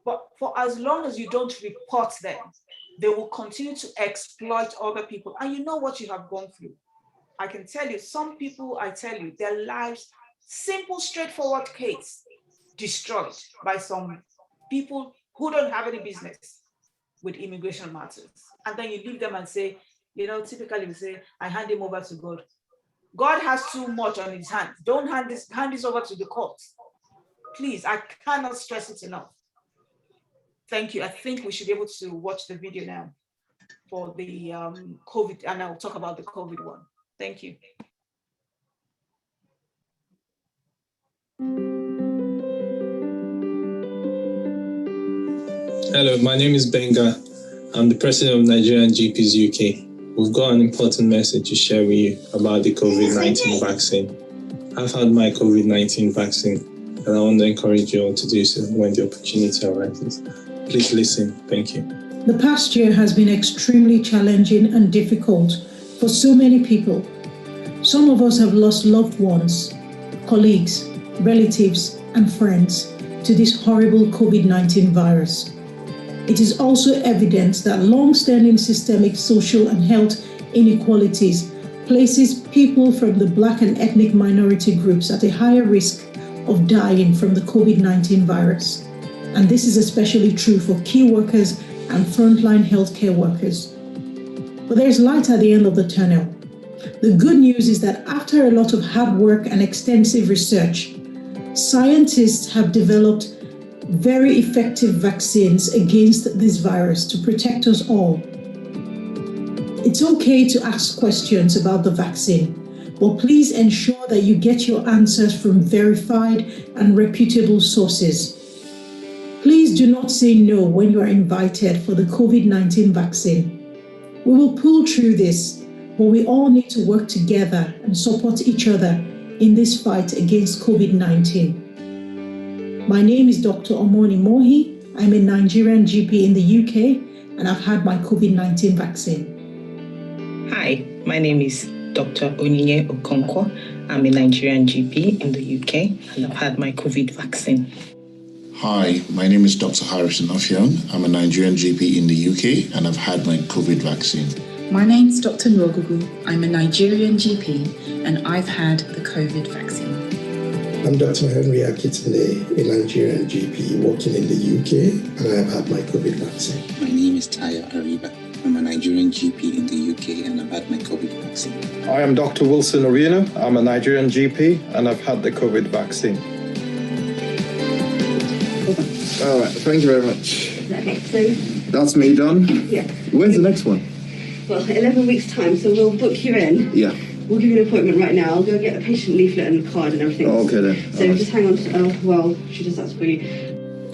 But for as long as you don't report them, they will continue to exploit other people. And you know what you have gone through. I can tell you, some people, their lives, simple, straightforward case, destroyed by some people who don't have any business with immigration matters. And then you leave them and say, typically we say, I hand him over to God. God has too much on his hands. Don't hand this over to the court. Please, I cannot stress it enough. Thank you. I think we should be able to watch the video now for the COVID, and I'll talk about the COVID one. Thank you. Hello, my name is Benga. I'm the president of Nigerian GPs UK. We've got an important message to share with you about the COVID-19 vaccine. I've had my COVID-19 vaccine, and I want to encourage you all to do so when the opportunity arises. Please listen. Thank you. The past year has been extremely challenging and difficult for so many people. Some of us have lost loved ones, colleagues, relatives, and friends to this horrible COVID-19 virus. It is also evident that long-standing systemic social and health inequalities places people from the Black and ethnic minority groups at a higher risk of dying from the COVID-19 virus. And this is especially true for key workers and frontline healthcare workers. But there's light at the end of the tunnel. The good news is that after a lot of hard work and extensive research, scientists have developed very effective vaccines against this virus to protect us all. It's okay to ask questions about the vaccine, but please ensure that you get your answers from verified and reputable sources. Please Please do not say no when you are invited for the COVID-19 vaccine. We will pull through this, but we all need to work together and support each other in this fight against COVID-19. My name is Dr. Omoni Mohi. I'm a Nigerian GP in the UK, and I've had my COVID-19 vaccine. Hi, my name is Dr. Onyinye Okonkwo. I'm a Nigerian GP in the UK, and I've had my COVID vaccine. Hi, my name is Dr. Harrison Ofion. I'm a Nigerian GP in the UK, and I've had my COVID vaccine. My name is Dr. Nwogugu. I'm a Nigerian GP, and I've had the COVID vaccine. I'm Dr. Henry Akitunde, a Nigerian GP working in the UK, and I have had my COVID vaccine. My name is Tayo Ariba. I'm a Nigerian GP in the UK, and I've had my COVID vaccine. I am Dr. Wilson Orino. I'm a Nigerian GP, and I've had the COVID vaccine. All right, thank you very much. Okay, so That's me done. yeah, When's the next one? well, 11 weeks time, so we'll book you in. Yeah. We'll give you an appointment right now. I'll go get the patient leaflet and the card and everything. Oh, okay then. So just hang on to, well, she does that for you.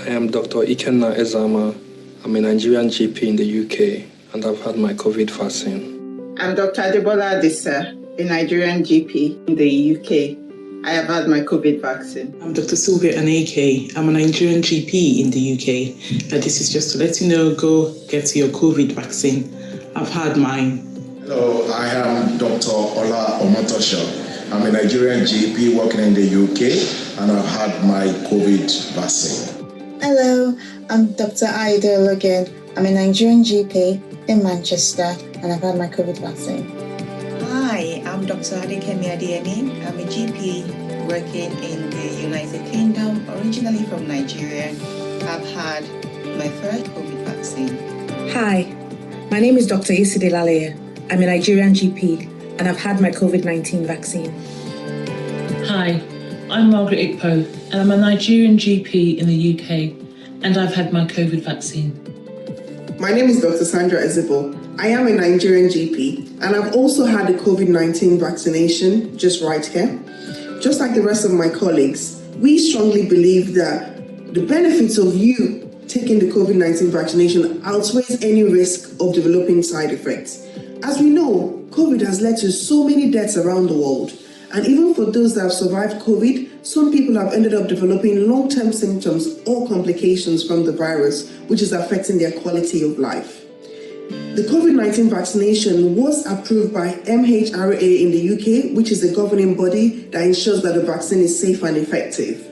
I am Dr. Ikenna Ezama. I'm a Nigerian GP in the UK, and I've had my COVID vaccine. I'm Dr. Adebola Adisa, a Nigerian GP in the UK. I have had my COVID vaccine. I'm Dr. Sylvia Aneke. I'm a Nigerian GP in the UK. This is just to let you know, go get your COVID vaccine. I've had mine. Hello, I am Dr. Ola Omotosho. I'm a Nigerian GP working in the UK, and I've had my COVID vaccine. Hello, I'm Dr. Aida Logan. I'm a Nigerian GP in Manchester, and I've had my COVID vaccine. Hi, I'm Dr. Adekemi Adeyemi. I'm a GP working in the United Kingdom, originally from Nigeria. I've had my third COVID vaccine. Hi, my name is Dr. Iside Laleye. I'm a Nigerian GP, and I've had my COVID-19 vaccine. Hi, I'm Margaret Ikpo, and I'm a Nigerian GP in the UK, and I've had my COVID vaccine. My name is Dr. Sandra Ezibo. I am a Nigerian GP, and I've also had the COVID-19 vaccination just right here. Just like the rest of my colleagues, we strongly believe that the benefits of you taking the COVID-19 vaccination outweighs any risk of developing side effects. As we know, COVID has led to so many deaths around the world. And even for those that have survived COVID, some people have ended up developing long-term symptoms or complications from the virus, which is affecting their quality of life. The COVID-19 vaccination was approved by MHRA in the UK, which is the governing body that ensures that the vaccine is safe and effective.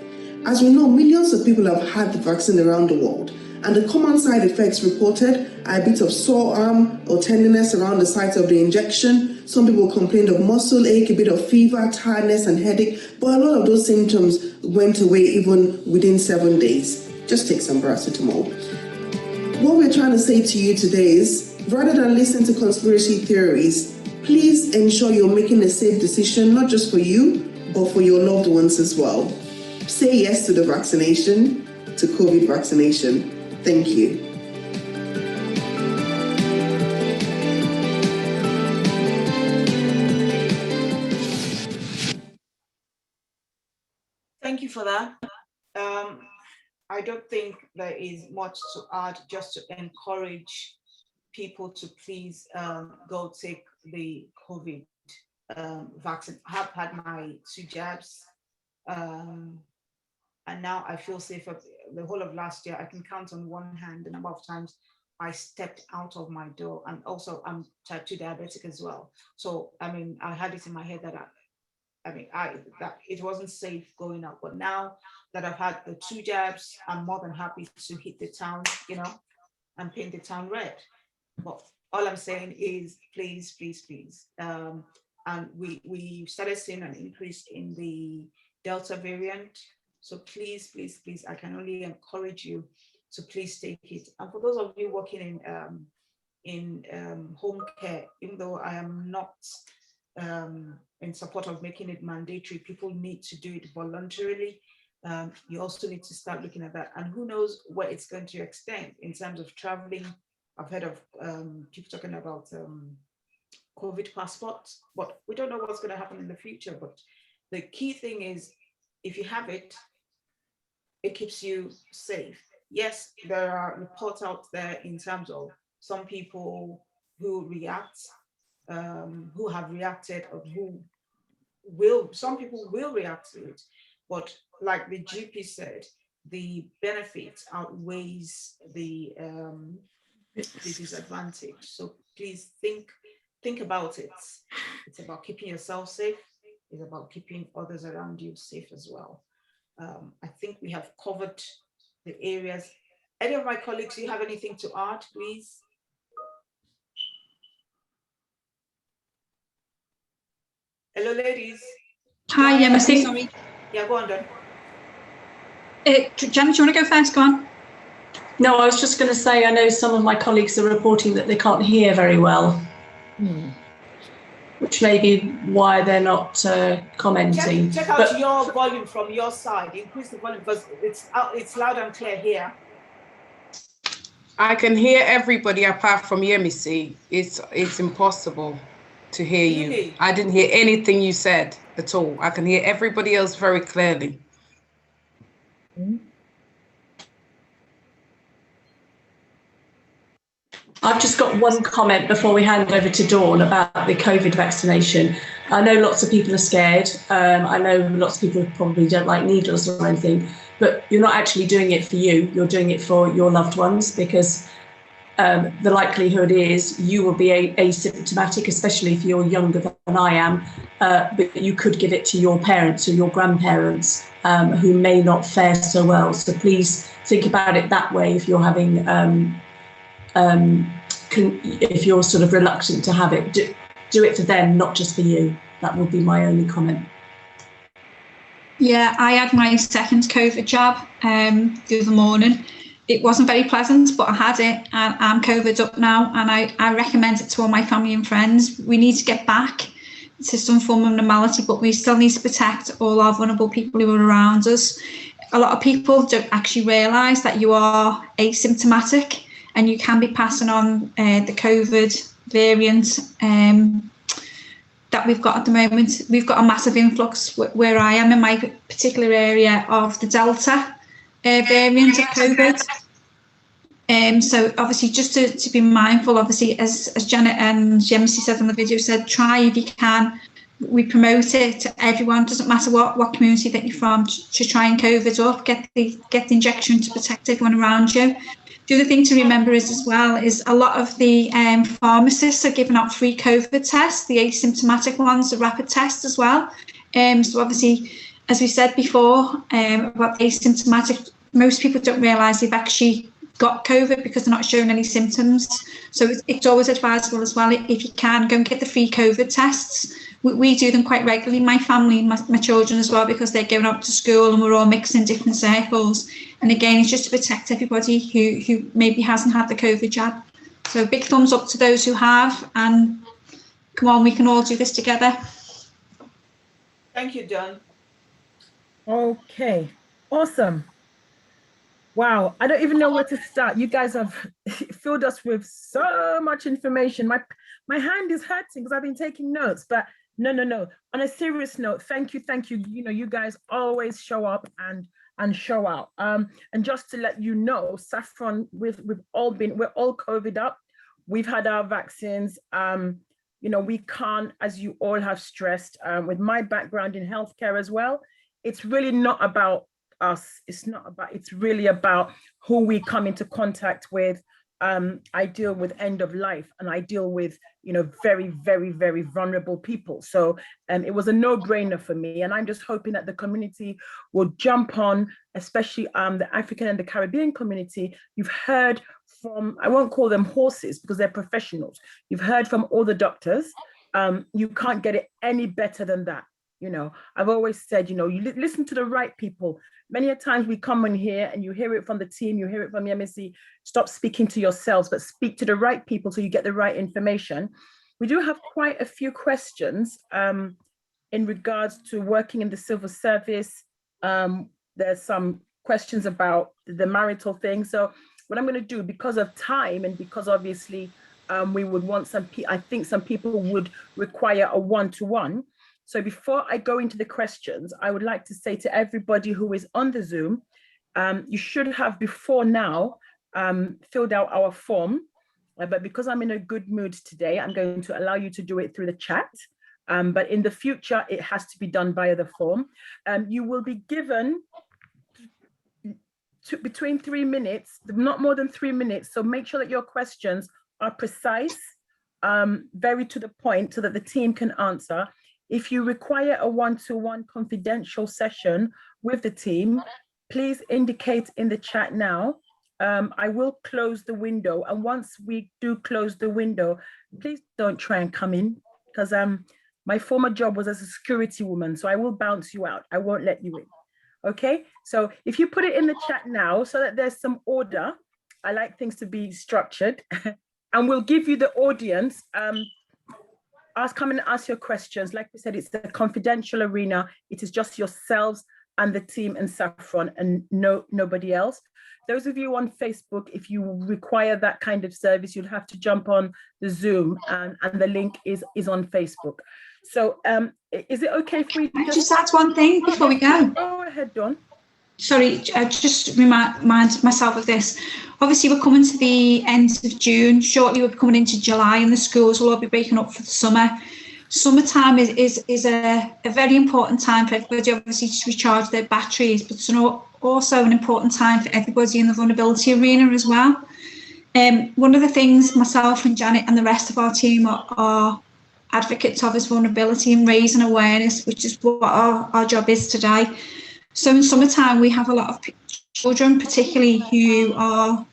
As we know, millions of people have had the vaccine around the world, and the common side effects reported are a bit of sore arm or tenderness around the site of the injection. Some people complained of muscle ache, a bit of fever, tiredness, and headache, but a lot of those symptoms went away even within 7 days. Just take some paracetamol. What we're trying to say to you today is, rather than listen to conspiracy theories, please ensure you're making a safe decision, not just for you, but for your loved ones as well. Say yes to the vaccination, to COVID vaccination. Thank you. Thank you for that. I don't think there is much to add, just to encourage people to please go take the COVID vaccine. I have had my 2 jabs, and now I feel safer. The whole of last year, I can count on one hand the number of times I stepped out of my door. And also I'm type 2 diabetic as well. So, I mean, I had it in my head that that it wasn't safe going out. But now that I've had the 2 jabs, I'm more than happy to hit the town, and paint the town red. But all I'm saying is, please, please, please. And we started seeing an increase in the Delta variant. So please, please, please, I can only encourage you to please take it. And for those of you working in home care, even though I am not in support of making it mandatory, people need to do it voluntarily. You also need to start looking at that. And who knows where it's going to extend in terms of traveling. I've heard of people talking about COVID passports, but we don't know what's going to happen in the future. But the key thing is, if you have it, it keeps you safe. yes, there are reports out there in terms of some people who react, who have reacted, or some people will react to it. But like the GP said, the benefit outweighs the disadvantage. So please think about it. It's about keeping yourself safe. It's about keeping others around you safe as well. I think we have covered the areas. Any of my colleagues, do you have anything to add, please? Hello, ladies. Hi, yeah, sorry. Yeah, go on, Don. Janet, do you want to go first? Go on. No, I was just going to say, I know some of my colleagues are reporting that they can't hear very well, which may be why they're not commenting. Check out your volume from your side. Increase the volume because it's loud and clear here. I can hear everybody apart from you, Missy. It's impossible to hear you. I didn't hear anything you said at all. I can hear everybody else very clearly. I've just got one comment before we hand over to Dawn about the COVID vaccination. I know lots of people are scared. I know lots of people probably don't like needles or anything, but you're not actually doing it for you. You're doing it for your loved ones, because the likelihood is you will be asymptomatic, especially if you're younger than I am, but you could give it to your parents or your grandparents who may not fare so well. So please think about it that way if you're having, if you're sort of reluctant to have it. Do it for them, not just for you. That would be my only comment. Yeah, I had my second COVID jab the other morning. It wasn't very pleasant, but I had it, and I'm COVID up now, and I recommend it to all my family and friends. We need to get back to some form of normality, but we still need to protect all our vulnerable people who are around us. A lot of people don't actually realise that you are asymptomatic and you can be passing on the COVID variant that we've got at the moment. We've got a massive influx where I am in my particular area of the Delta variant of COVID. So obviously just to be mindful, obviously, as Janet and Jemsy said on the video, said try if you can. We promote it to everyone, doesn't matter what community that you're from, to try and COVID up, get the injection to protect everyone around you. The other thing to remember is as well is a lot of the pharmacists are giving out free COVID tests, the asymptomatic ones, the rapid tests as well. So obviously, as we said before, about asymptomatic, most people don't realise they've actually got COVID because they're not showing any symptoms. So it's always advisable as well, if you can, go and get the free COVID tests. We do them quite regularly, my family and my children as well, because they're going out to school and we're all mixed in different circles. And again, it's just to protect everybody who maybe hasn't had the COVID jab. So big thumbs up to those who have, and come on, we can all do this together. Thank you, Dawn. Okay, awesome. Wow, I don't even know where to start. You guys have filled us with so much information. My hand is hurting because I've been taking notes, but no. On a serious note, thank you. You know, you guys always show up and show out. And just to let you know, Saffron, we're all COVID up. We've had our vaccines. You know, we can't, as you all have stressed, with my background in healthcare as well, it's really not about us. It's really about who we come into contact with. I deal with end of life, and I deal with, you know, very, very, very vulnerable people. So it was a no-brainer for me, and I'm just hoping that the community will jump on, especially the African and the Caribbean community. You've heard from, I won't call them horses because they're professionals. You've heard from all the doctors. You can't get it any better than that. You know, I've always said, you know, you listen to the right people. Many a times we come in here and you hear it from the team, you hear it from the MSc, stop speaking to yourselves, but speak to the right people so you get the right information. We do have quite a few questions in regards to working in the civil service. There's some questions about the marital thing. So what I'm going to do, because of time and because obviously we would want I think some people would require a one-to-one. So before I go into the questions, I would like to say to everybody who is on the Zoom, You should have before now filled out our form, but because I'm in a good mood today, I'm going to allow you to do it through the chat. But in the future, it has to be done via the form. You will be given between 3 minutes, not more than 3 minutes. So make sure that your questions are precise, very to the point, so that the team can answer. If you require a one-to-one confidential session with the team, please indicate in the chat now. I will close the window. And once we do close the window, please don't try and come in, because my former job was as a security woman, so I will bounce you out. I won't let you in. Okay, so if you put it in the chat now so that there's some order, I like things to be structured, and we'll give you the audience, come and ask your questions. Like we said, it's a confidential arena. It is just yourselves and the team and Saffron and nobody else. Those of you on Facebook, if you require that kind of service, you'll have to jump on the Zoom, and the link is on Facebook. So is it okay if we just add one thing before we go? Go ahead, Dawn. Sorry, I just remind myself of this. Obviously, we're coming to the end of June. Shortly, we're coming into July, and the schools will all be breaking up for the summer. Summertime is a very important time for everybody, obviously, to recharge their batteries, but it's also an important time for everybody in the vulnerability arena as well. One of the things myself and Janet and the rest of our team are advocates of is vulnerability and raising awareness, which is what our job is today. So in summertime, we have a lot of children, particularly who are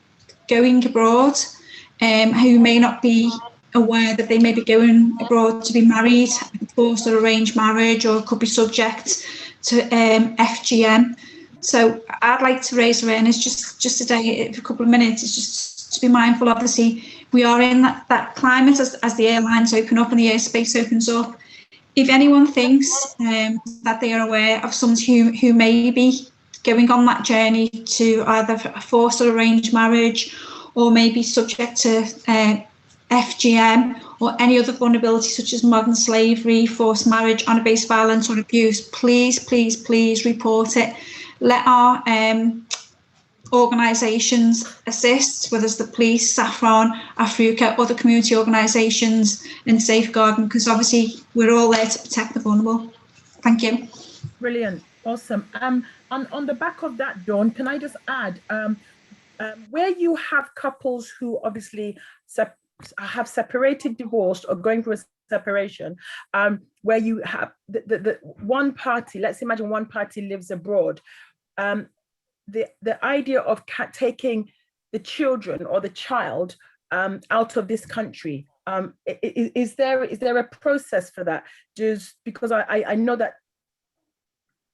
going abroad, who may not be aware that they may be going abroad to be married, forced or arranged marriage, or could be subject to FGM. So I'd like to raise awareness just today for a couple of minutes. It's just to be mindful. Obviously, we are in that climate as the airlines open up and the airspace opens up. If anyone thinks that they are aware of someone who may be going on that journey to either a forced or arranged marriage, or maybe subject to FGM or any other vulnerability such as modern slavery, forced marriage, honour-based violence or abuse, please report it. Let our organisations assist, whether it's the police, Saffron, Africa, other community organisations in safeguarding, because obviously we're all there to protect the vulnerable. Thank you. Brilliant, awesome. On the back of that, Dawn, can I just add, where you have couples who obviously have separated, divorced, or going through a separation, where you have the one party, let's imagine one party lives abroad, the idea of taking the children or the child out of this country, is there a process for that? Because I know that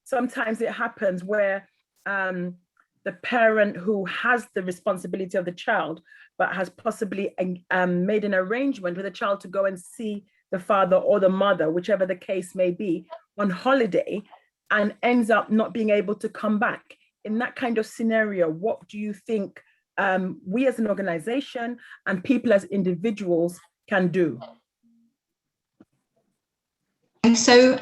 sometimes it happens where the parent who has the responsibility of the child, but has possibly made an arrangement with the child to go and see the father or the mother, whichever the case may be, on holiday, and ends up not being able to come back. In that kind of scenario, what do you think we as an organization and people as individuals can do? So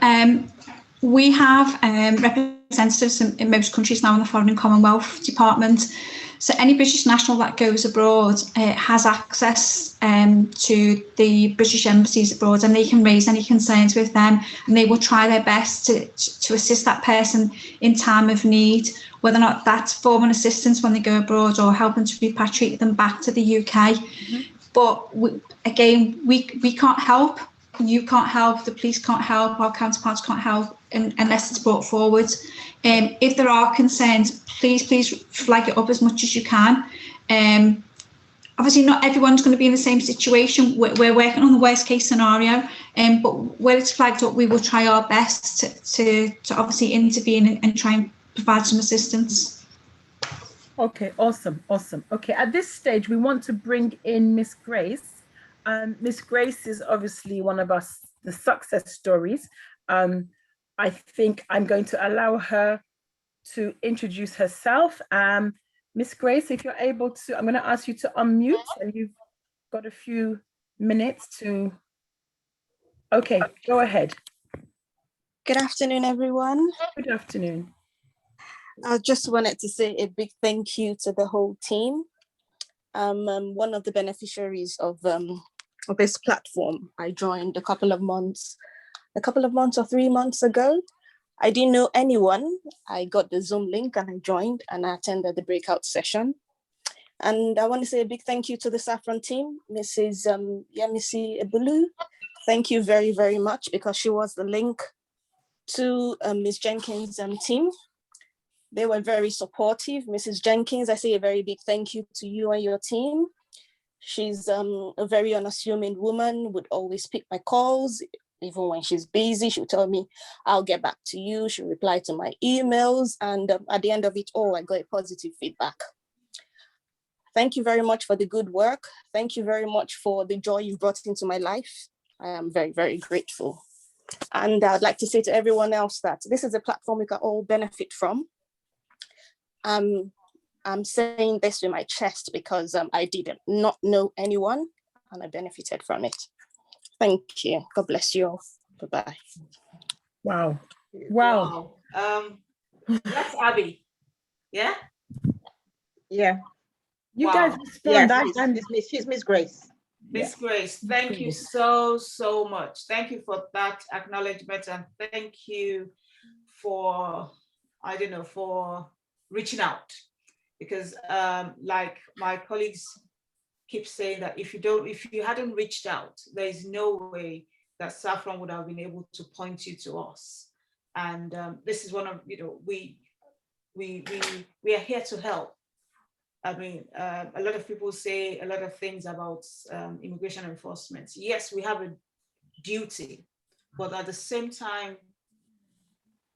we have representatives in most countries now in the Foreign and Commonwealth Department. So any British national that goes abroad has access to the British embassies abroad, and they can raise any concerns with them, and they will try their best to assist that person in time of need, whether or not that's forming assistance when they go abroad or helping to repatriate them back to the UK. Mm-hmm. But we can't help. You can't help, the police can't help, our counterparts can't help unless it's brought forward. If there are concerns, please flag it up as much as you can. Obviously, not everyone's going to be in the same situation. We're working on the worst case scenario, but where it's flagged up, we will try our best to obviously intervene and try and provide some assistance. Okay, awesome. Okay, at this stage, we want to bring in Miss Grace. Miss Grace is obviously one of the success stories. I think I'm going to allow her to introduce herself. Miss Grace, if you're able to, I'm going to ask you to unmute, and you've got a few minutes to. Okay, go ahead. Good afternoon, everyone. Good afternoon. I just wanted to say a big thank you to the whole team. I'm one of the beneficiaries of this platform. I joined a couple of months or 3 months ago. I didn't know anyone. I got the Zoom link and I joined and I attended the breakout session. And I want to say a big thank you to the Saffron team, Mrs. Yemisi Ebulu. Thank you very, very much, because she was the link to Ms. Jenkins' team. They were very supportive. Mrs. Jenkins, I say a very big thank you to you and your team. She's a very unassuming woman, would always pick my calls. Even when she's busy, she'll tell me, I'll get back to you. She'll reply to my emails. And at the end of it all, I got a positive feedback. Thank you very much for the good work. Thank you very much for the joy you've brought into my life. I am very, very grateful. And I'd like to say to everyone else that this is a platform we can all benefit from. I'm saying this with my chest because I did not know anyone and I benefited from it. Thank you. God bless you all. Bye-bye. Wow. Wow. That's Abby. Yeah? Yeah. You wow. Guys respond. Yes, she's Miss Grace. Miss Grace, thank you so much. Thank you for that acknowledgement, and thank you for, for reaching out, because like my colleagues keep saying that if you hadn't reached out, there is no way that Saffron would have been able to point you to us. And this is one of, we are here to help. I mean, a lot of people say a lot of things about immigration enforcement. Yes, we have a duty, but at the same time,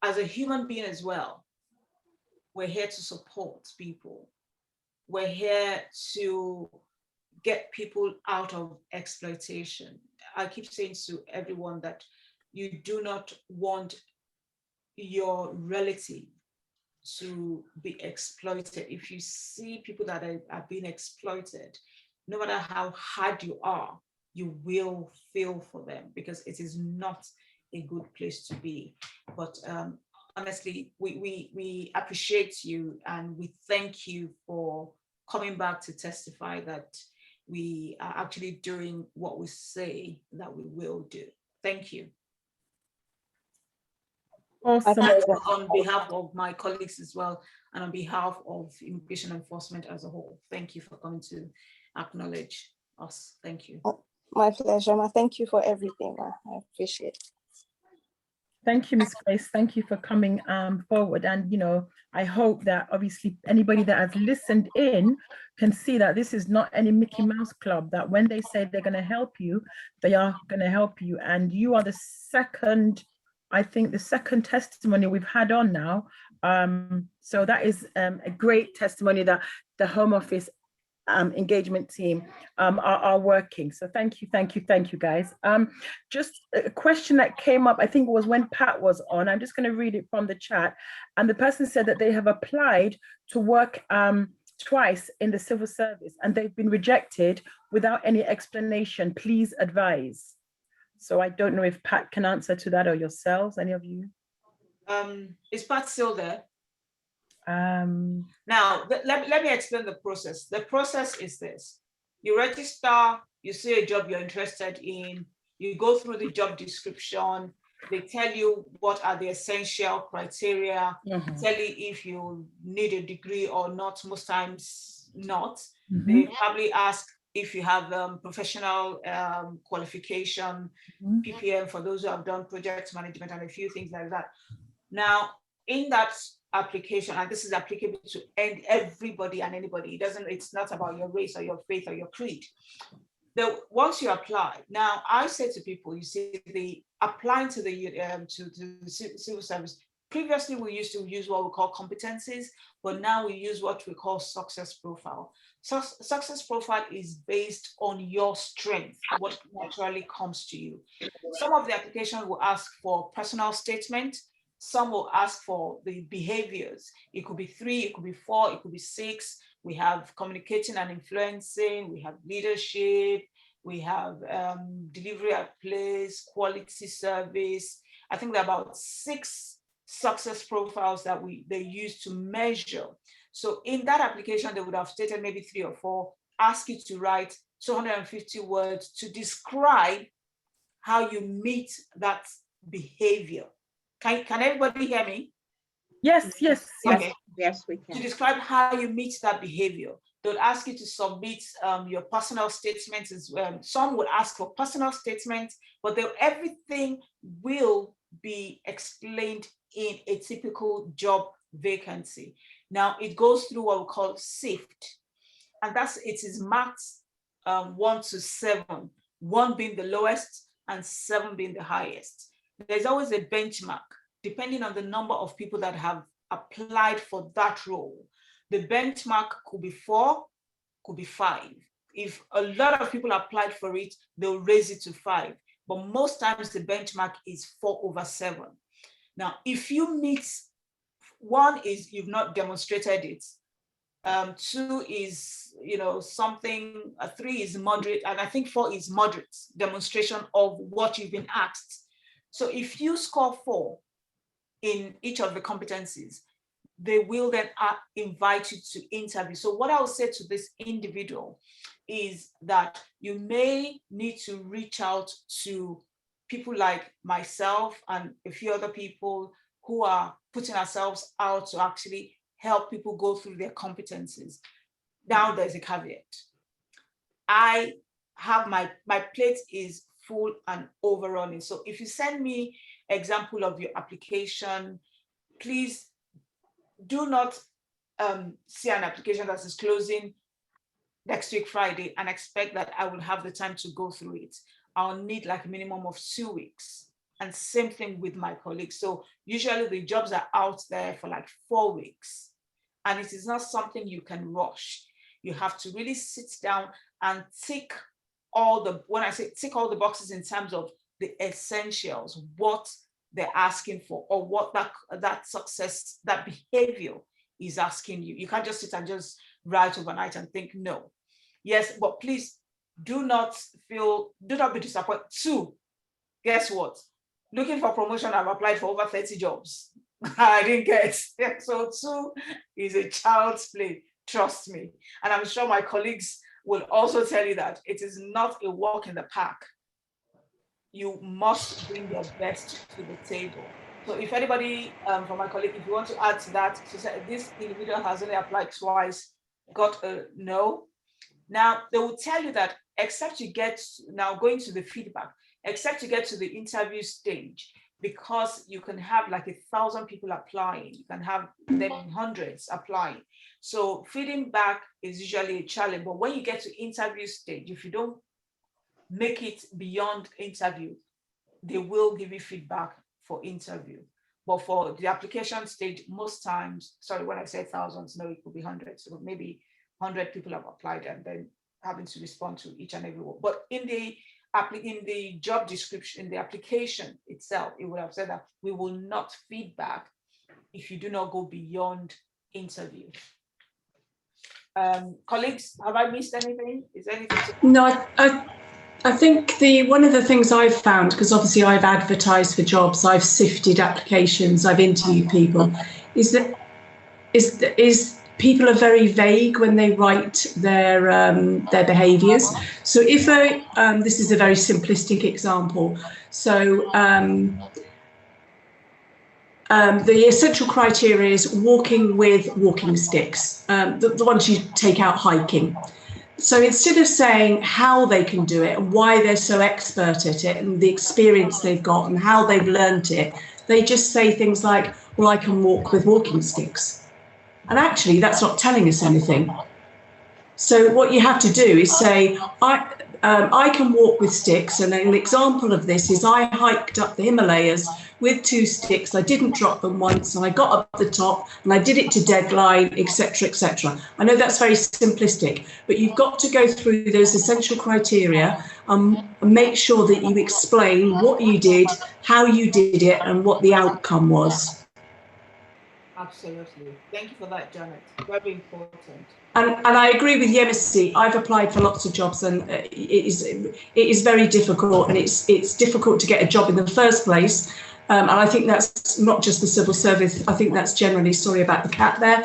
as a human being as well, we're here to support people. We're here to get people out of exploitation. I keep saying to everyone that you do not want your relative to be exploited. If you see people that are being exploited, no matter how hard you are, you will feel for them, because it is not a good place to be. But honestly, we appreciate you and we thank you for coming back to testify that we are actually doing what we say that we will do. Thank you. Awesome. On behalf of my colleagues as well, and on behalf of immigration enforcement as a whole, thank you for coming to acknowledge us. Thank you. My pleasure, ma. Thank you for everything, ma. I appreciate it. Thank you, Ms. Grace. Thank you for coming forward. And, I hope that obviously anybody that has listened in can see that this is not any Mickey Mouse Club, that when they say they're going to help you, they are going to help you. And you are the second testimony we've had on now. So that is a great testimony that the Home Office engagement team are working. So thank you guys. Just a question that came up, I think it was when Pat was on. I'm just going to read it from the chat. And the person said that they have applied to work twice in the civil service and they've been rejected without any explanation. Please advise. So I don't know if Pat can answer to that, or yourselves, any of you. Is Pat still there? Now, let me explain the process. The process is this. You register, you see a job you're interested in, you go through the job description, they tell you what are the essential criteria, tell you if you need a degree or not, most times not. They probably ask if you have professional qualification, PPM for those who have done project management and a few things like that. Now, in that application, and this is applicable to everybody and anybody, it's not about your race or your faith or your creed. Once you apply, now I say to people, you see, the applying to the civil service, previously we used to use what we call competencies, but now we use what we call success profile. So success profile is based on your strength, what naturally comes to you. Some of the applications will ask for personal statement. Some will ask for the behaviors. It could be 3, it could be 4, it could be 6. We have communicating and influencing, we have leadership, we have delivery at place, quality service. I think there are about 6 success profiles that they use to measure. So in that application, they would have stated maybe 3 or 4, ask you to write 250 words to describe how you meet that behavior. Can everybody hear me? Yes, yes, yes. Okay. Yes, we can. To describe how you meet that behavior. They'll ask you to submit your personal statements as well. Some will ask for personal statements, but everything will be explained in a typical job vacancy. Now it goes through what we call SIFT, and it is marked 1 to 7, 1 being the lowest and 7 being the highest. There's always a benchmark depending on the number of people that have applied for that role. The benchmark could be 4, could be 5. If a lot of people applied for it, they'll raise it to 5. But most times the benchmark is 4/7. Now, if you meet, 1 is you've not demonstrated it. 2 is, something, 3 is moderate, and I think 4 is moderate demonstration of what you've been asked. So if you score 4 in each of the competencies, they will then invite you to interview. So what I will say to this individual is that you may need to reach out to people like myself and a few other people who are putting ourselves out to actually help people go through their competencies. Now there's a caveat. I have my plate is full and overrunning. So if you send me example of your application, please do not see an application that is closing next week Friday and expect that I will have the time to go through it. I'll need like a minimum of 2 weeks. And same thing with my colleagues. So usually the jobs are out there for like 4 weeks. And it is not something you can rush. You have to really sit down and tick all the, when I say tick all the boxes in terms of the essentials, what they're asking for, or what that success, that behavior is asking you. You can't just sit and just write overnight and think, no. Yes, but please do not be disappointed. 2, guess what? Looking for promotion, I've applied for over 30 jobs. I didn't get. So 2 is a child's play, trust me. And I'm sure my colleagues will also tell you that it is not a walk in the park. You must bring your best to the table. So if anybody from my colleague, if you want to add to that, she said this individual has only applied twice, got a no. Now they will tell you that except you get, now going to the feedback, except you get to the interview stage, because you can have like 1,000 people applying, you can have them in hundreds applying. So feeding back is usually a challenge, but when you get to interview stage, if you don't make it beyond interview, they will give you feedback for interview. But for the application stage, most times, sorry, when I say thousands, no, it could be hundreds. So maybe 100 people have applied and then having to respond to each and every one. But in the job description, in the application itself, it would have said that we will not feedback if you do not go beyond interview. Colleagues, have I missed anything? Is there anything to- No, I think one of the things I've found, because obviously I've advertised for jobs, I've sifted applications, I've interviewed people, is people are very vague when they write their behaviours. So if this is a very simplistic example. So the essential criteria is walking with walking sticks, the ones you take out hiking. So instead of saying how they can do it and why they're so expert at it and the experience they've got and how they've learned it, they just say things like, well, I can walk with walking sticks. And actually, that's not telling us anything. So what you have to do is say, I can walk with sticks. And an example of this is I hiked up the Himalayas with 2 sticks. I didn't drop them once, and I got up the top and I did it to deadline, etc., etc. I know that's very simplistic, but you've got to go through those essential criteria and make sure that you explain what you did, how you did it, and what the outcome was. Absolutely. Thank you for that, Janet. Very important. And I agree with Yemisi. I've applied for lots of jobs, and it is very difficult, and it's difficult to get a job in the first place. And I think that's not just the civil service. I think that's generally, sorry about the cat there,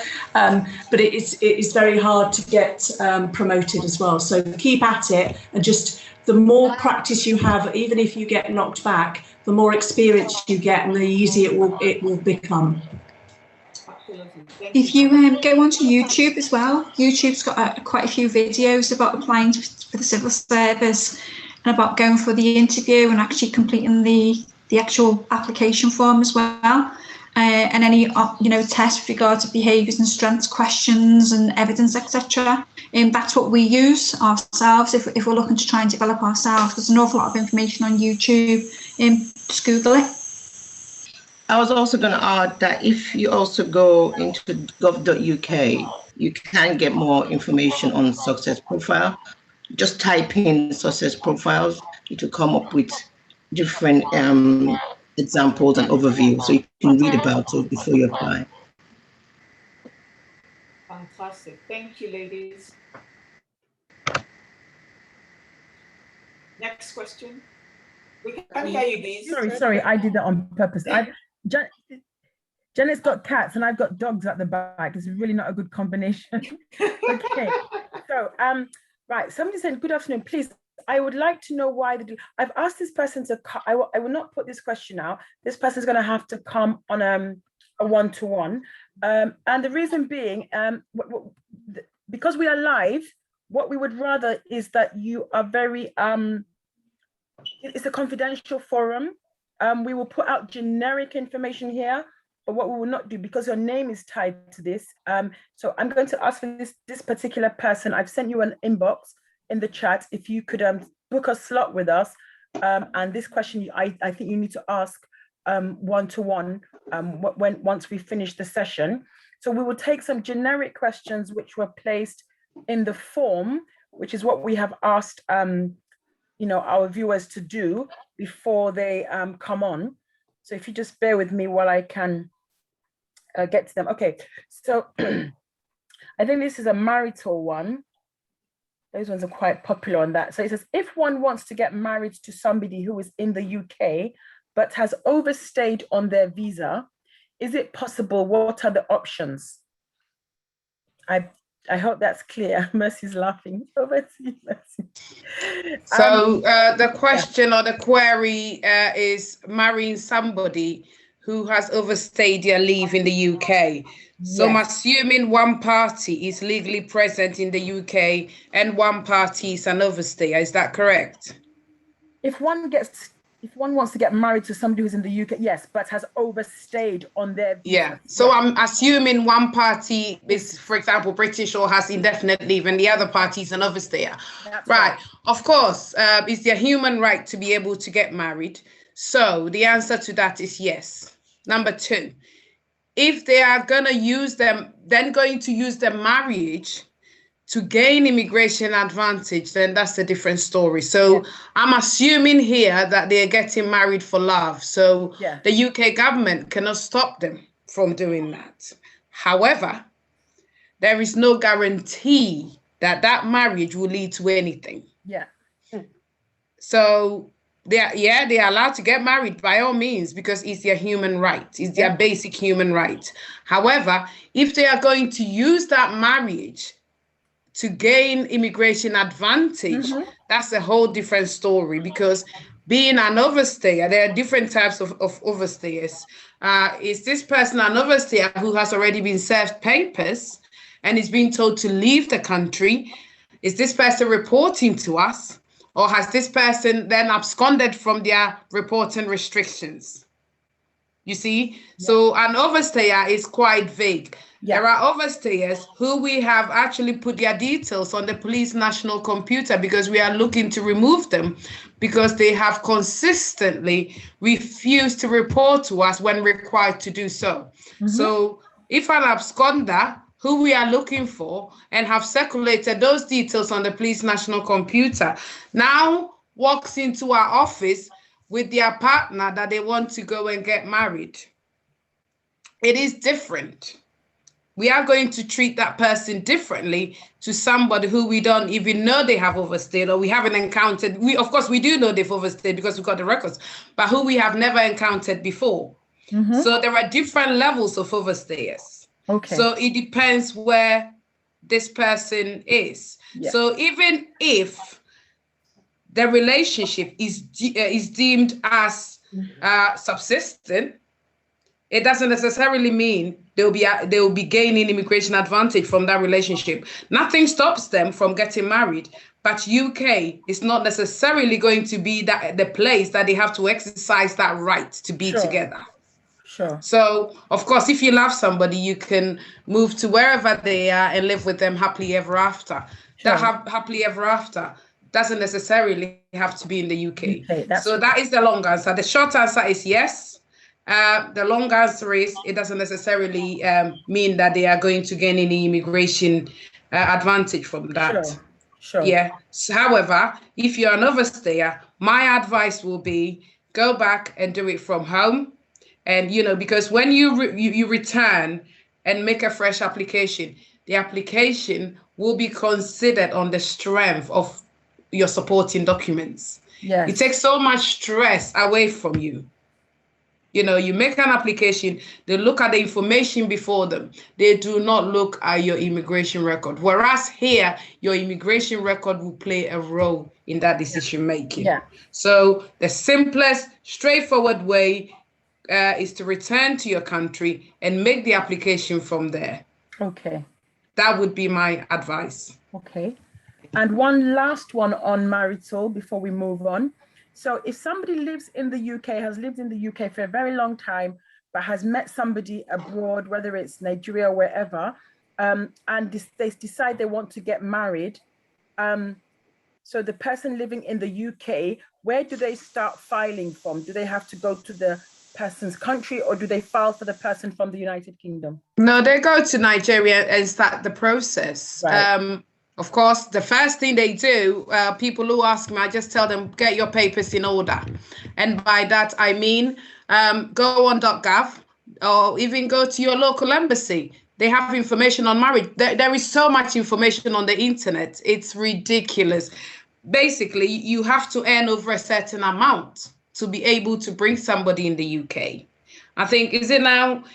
but it is very hard to get promoted as well. So keep at it, and just the more practice you have, even if you get knocked back, the more experience you get, and the easier it will become. If you go onto YouTube as well, YouTube's got quite a few videos about applying for the civil service and about going for the interview and actually completing the actual application form as well, and any tests with regard to behaviours and strengths questions and evidence, etc. And that's what we use ourselves if we're looking to try and develop ourselves. There's an awful lot of information on YouTube. Just Google it. I was also going to add that if you also go into gov.uk, you can get more information on success profile. Just type in success profiles, it will come up with different examples and overview, so you can read about it before you apply. Fantastic. Thank you, ladies. Next question. We can hear you, please. Sorry, I did that on purpose. Janet's got cats and I've got dogs at the back. It's really not a good combination. Okay, so right, somebody said, good afternoon, please. I would like to know why they do. I've asked this person to come. I will not put this question out. This person's going to have to come on a one-to-one. And the reason being, because we are live, what we would rather is that you are very, it's a confidential forum. We will put out generic information here, but what we will not do, because your name is tied to this. So I'm going to ask for this particular person. I've sent you an inbox in the chat if you could book a slot with us, and this question I think you need to ask one-to-one once we finish the session. So we will take some generic questions which were placed in the form, which is what we have asked our viewers to do before they come on. So if you just bear with me while I can get to them. Okay, so I think this is a marital one. Those ones are quite popular on that. So it says, if one wants to get married to somebody who is in the UK, but has overstayed on their visa, is it possible? What are the options? I hope that's clear. Mercy's laughing. Over to you, Mercy. So the question or the query is marrying somebody who has overstayed their leave in the UK. So I'm assuming one party is legally present in the UK and one party is an overstayer. Is that correct? If one wants to get married to somebody who's in the UK, yes, but has overstayed on their visa. Yeah. So I'm assuming one party is, for example, British or has indefinite leave, and the other party is an overstayer. Right. Of course, it's their human right to be able to get married. So the answer to that is yes. Number two, if they are going to use their marriage to gain immigration advantage, then that's a different story. So I'm assuming here that they're getting married for love. So the UK government cannot stop them from doing that. However, there is no guarantee that that marriage will lead to anything. Yeah. So they are allowed to get married by all means because it's their human right. It's their basic human right. However, if they are going to use that marriage to gain immigration advantage, that's a whole different story, because being an overstayer, there are different types of overstayers. Is this person an overstayer who has already been served papers and is being told to leave the country? Is this person reporting to us? Or has this person then absconded from their reporting restrictions? You see? So an overstayer is quite vague. There are overstayers who we have actually put their details on the police national computer because we are looking to remove them because they have consistently refused to report to us when required to do so. So if an absconder who we are looking for and have circulated those details on the police national computer now walks into our office with their partner that they want to go and get married, it is different. we are going to treat that person differently to somebody who we don't even know they have overstayed, or we haven't encountered. Of course, we do know they've overstayed because we've got the records, but who we have never encountered before. So there are different levels of overstayers. Okay. So it depends where this person is. Yeah. So even if the relationship is deemed as subsistent, it doesn't necessarily mean they will be gaining immigration advantage from that relationship. Nothing stops them from getting married, but UK is not necessarily going to be the place that they have to exercise that right to be together. Sure. So, of course, if you love somebody, you can move to wherever they are and live with them happily ever after. Sure. That happily ever after doesn't necessarily have to be in the UK. So right. that is the long answer. The short answer is yes. The long answer is it doesn't necessarily mean that they are going to gain any immigration advantage from that. Sure. Sure. Yeah. However, if you're an overstayer, my advice will be go back and do it from home. And, because when you return and make a fresh application, the application will be considered on the strength of your supporting documents. Yes. It takes so much stress away from you. You make an application, they look at the information before them. They do not look at your immigration record. Whereas here, your immigration record will play a role in that decision making. Yeah. So the simplest, straightforward way is to return to your country and make the application from there. Okay. That would be my advice. Okay. And one last one on marital before we move on. So if somebody lives in the UK, has lived in the UK for a very long time, but has met somebody abroad, whether it's Nigeria or wherever, and they decide they want to get married, so the person living in the UK, where do they start filing from? Do they have to go to the person's country, or do they file for the person from the United Kingdom? No, they go to Nigeria and start the process. Right. Of course, the first thing they do, people who ask me, I just tell them, get your papers in order. And by that, I mean, go on .gov or even go to your local embassy. They have information on marriage. There is so much information on the internet. It's ridiculous. Basically, you have to earn over a certain amount to be able to bring somebody in the UK. I think, is it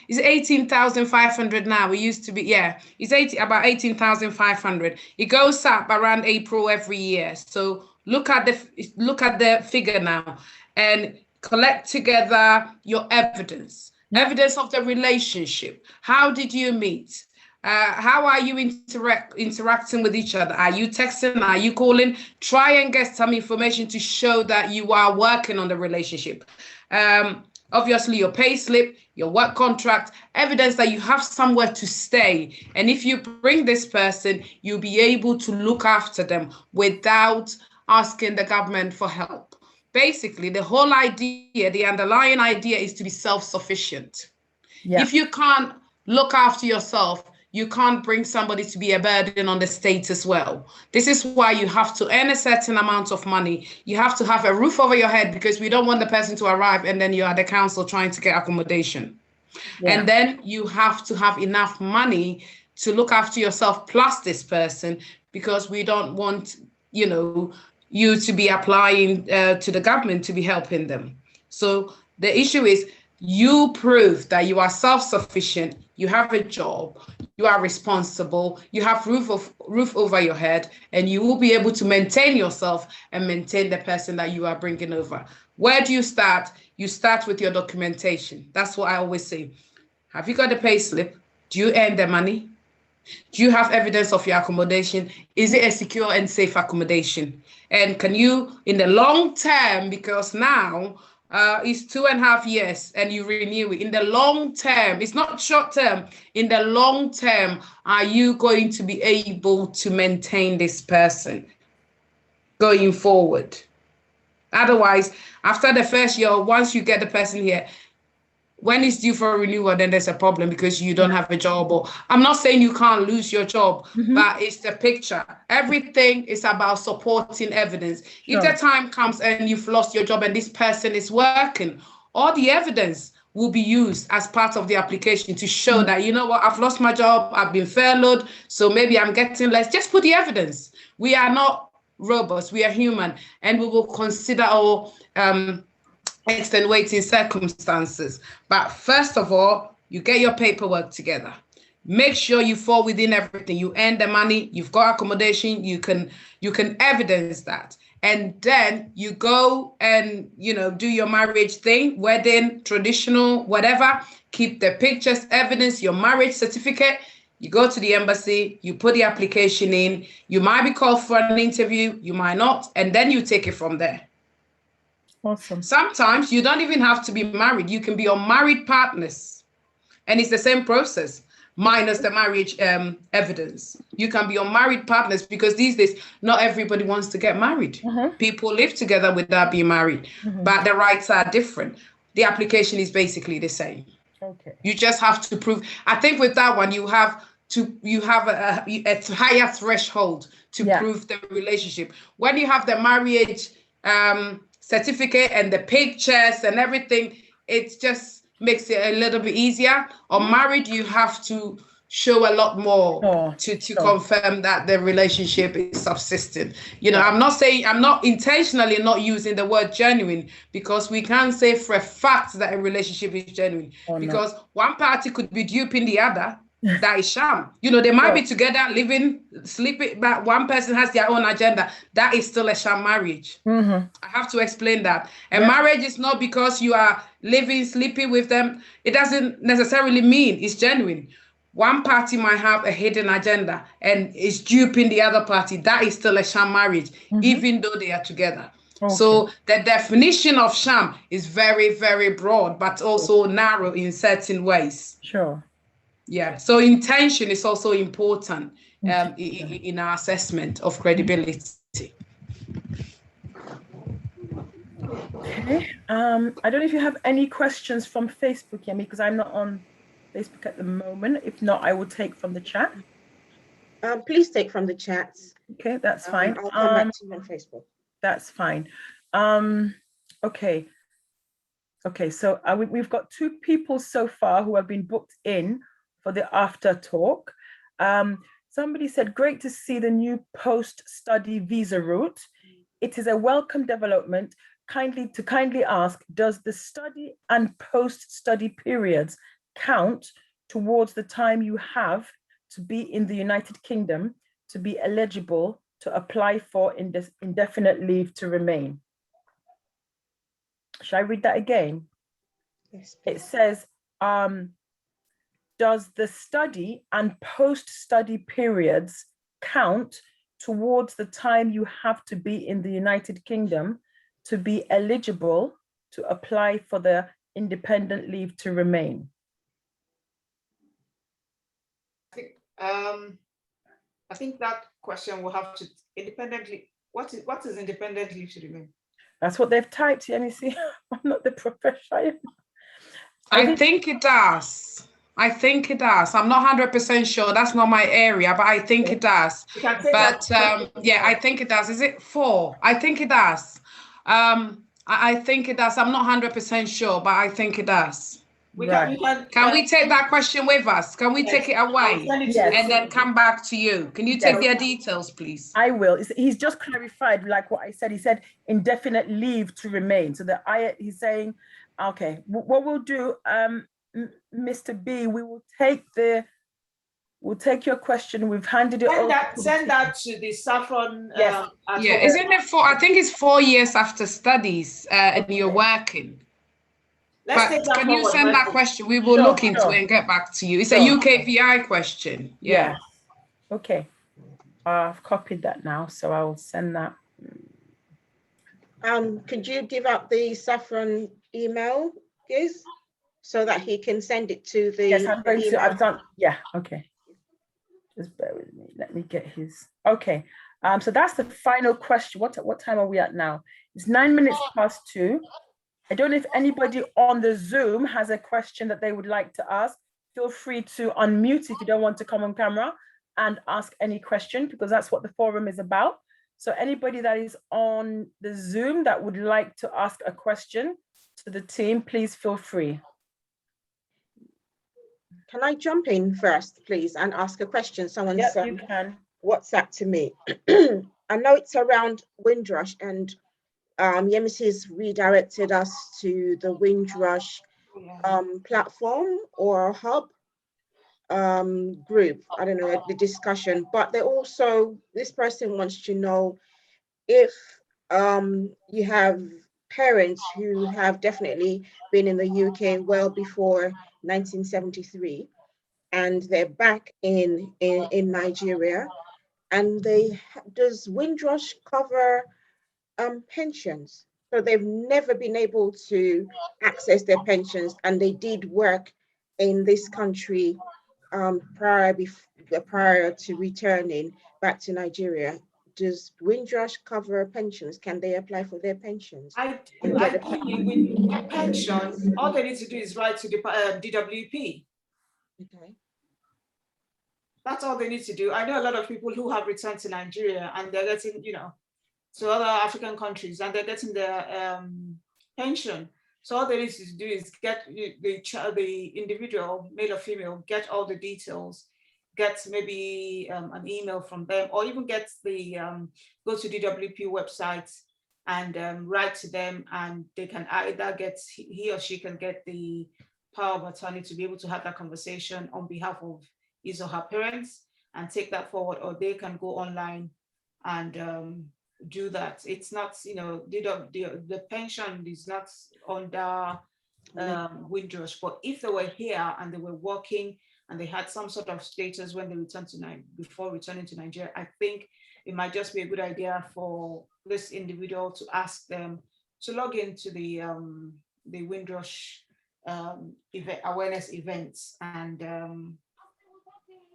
18,500 now? It used to be, it's about 18,500. It goes up around April every year. So look at the figure now and collect together your evidence of the relationship. How did you meet? How are you interacting with each other? Are you texting? Are you calling? Try and get some information to show that you are working on the relationship. Obviously, your pay slip, your work contract, evidence that you have somewhere to stay. And if you bring this person, you'll be able to look after them without asking the government for help. Basically, the whole idea, the underlying idea is to be self-sufficient. Yeah. If you can't look after yourself, you can't bring somebody to be a burden on the state as well. This is why you have to earn a certain amount of money. You have to have a roof over your head, because we don't want the person to arrive and then you're at the council trying to get accommodation. Yeah. And then you have to have enough money to look after yourself plus this person, because we don't want, you to be applying to the government to be helping them. So the issue is, you prove that you are self-sufficient, you have a job, you are responsible, you have roof over your head, and you will be able to maintain yourself and maintain the person that you are bringing over. Where do you start? You start with your documentation. That's what I always say. Have you got a pay slip? Do you earn the money? Do you have evidence of your accommodation? Is it a secure and safe accommodation? And can you, in the long term, because now, it's 2.5 years and you renew it. In the long term, it's not short term. In the long term, are you going to be able to maintain this person going forward? Otherwise, after the first year, once you get the person here, when it's due for renewal, then there's a problem because you don't have a job. Or I'm not saying you can't lose your job, but it's the picture. Everything is about supporting evidence. If the time comes and you've lost your job and this person is working, all the evidence will be used as part of the application to show that, you know what, I've lost my job, I've been furloughed, so maybe I'm getting less. Just put the evidence. We are not robots, we are human, and we will consider our extenuating circumstances. But first of all, you get your paperwork together. Make sure you fall within everything. You earn the money, you've got accommodation, you can evidence that. And then you go and, you know, do your marriage thing, wedding, traditional, whatever. Keep the pictures, evidence, your marriage certificate. You go to the embassy, you put the application in. You might be called for an interview, you might not, and then you take it from there. Awesome. Sometimes you don't even have to be married. You can be unmarried partners, and it's the same process, minus the marriage evidence. You can be unmarried partners, because these days, not everybody wants to get married. People live together without being married, but the rights are different. The application is basically the same. Okay. You just have to prove. I think with that one, you have a higher threshold to prove the relationship. When you have the marriage certificate and the pictures and everything, it just makes it a little bit easier. On married, you have to show a lot more to confirm that the relationship is subsisting. You know, I'm not intentionally not using the word genuine, because we can't say for a fact that a relationship is genuine, because one party could be duping the other. That is sham. You know, they might be together, living, sleeping, but one person has their own agenda. That is still a sham marriage. I have to explain that. And marriage is not because you are living, sleeping with them. It doesn't necessarily mean it's genuine. One party might have a hidden agenda and is duping the other party. That is still a sham marriage, even though they are together. So the definition of sham is very, very broad, but also narrow in certain ways. Sure. Yeah, so intention is also important in our assessment of credibility. Okay. I don't know if you have any questions from Facebook, Yemi, because I'm not on Facebook at the moment. If not, I will take from the chat. Please take from the chats. Okay, that's fine. I'll come back to you on Facebook. That's fine. Okay. Okay, so we've got 2 people so far who have been booked in for the after talk. Somebody said, great to see the new post-study visa route. It is a welcome development. Kindly ask, does the study and post-study periods count towards the time you have to be in the United Kingdom to be eligible to apply for indefinite leave to remain? Should I read that again? Yes. It says, does the study and post-study periods count towards the time you have to be in the United Kingdom to be eligible to apply for the independent leave to remain? I think that question will have to independently. What is independent leave to remain? That's what they've typed. Let me see. I'm not the professional. I think it does. I think it does. I'm not 100% sure. That's not my area, but I think it does. But yeah, I think it does. Is it 4? I think it does. I think it does. I'm not 100% sure, but I think it does. Can we take that question with us? Can we take it away and then come back to you? Can you take their details, please? I will. He's just clarified, like what I said. He said indefinite leave to remain. So he's saying, okay, what we'll do, Mr. B, we'll take your question. We've handed it over. Send that to the Saffron. Yes. Isn't it 4? I think it's 4 years after studies and you're working. But can you send that question? We will look into it and get back to you. It's a UKVI question. Yeah. Okay. I've copied that now, so I will send that. Could you give up the Saffron email, Giz, so that he can send it to the? Yes, I'm going to. I've done. Yeah. Okay. Just bear with me. Let me get his. Okay. So that's the final question. What time are we at now? It's 9 minutes past 2. I don't know if anybody on the Zoom has a question that they would like to ask. Feel free to unmute if you don't want to come on camera and ask any question, because that's what the forum is about. So anybody that is on the Zoom that would like to ask a question to the team, please feel free. can I jump in first, please, and ask a question? Someone's you can. WhatsApp to me. I know it's around Windrush, and Yemisi has redirected us to the Windrush platform or hub group. I don't know the discussion, but they also, this person wants to know if you have parents who have definitely been in the UK well before 1973, and they're back in Nigeria, and does Windrush cover pensions? So they've never been able to access their pensions, and they did work in this country prior to returning back to Nigeria. Does Windrush cover pensions? Can they apply for their pensions? Ideally, with pensions, all they need to do is write to the DWP. Okay. That's all they need to do. I know a lot of people who have returned to Nigeria and they're getting, to other African countries, and they're getting their pension. So all they need to do is get the individual, male or female, get all the details, get maybe an email from them, or even get the go to DWP website and write to them, and they can either he or she can get the power of attorney to be able to have that conversation on behalf of his or her parents and take that forward, or they can go online and do that. It's not, the pension is not under Windrush, but if they were here and they were working and they had some sort of status when they returned before returning to Nigeria, I think it might just be a good idea for this individual to ask them to log into the Windrush awareness events and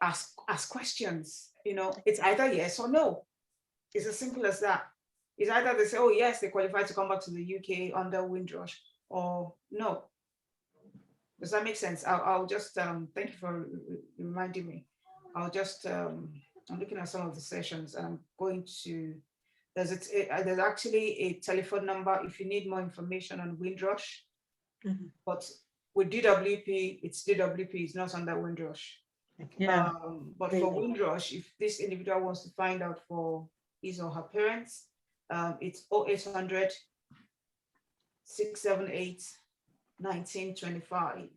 ask questions. It's either yes or no. It's as simple as that. It's either they say, oh yes, they qualify to come back to the UK under Windrush, or no. Does that make sense? I'll just thank you for reminding me. I'll just I'm looking at some of the sessions, and I'm going to. There's actually a telephone number if you need more information on Windrush. Mm-hmm. But with DWP, it's DWP. It's not under Windrush. Yeah. But for Windrush, if this individual wants to find out for his or her parents, it's 0800 678 1925.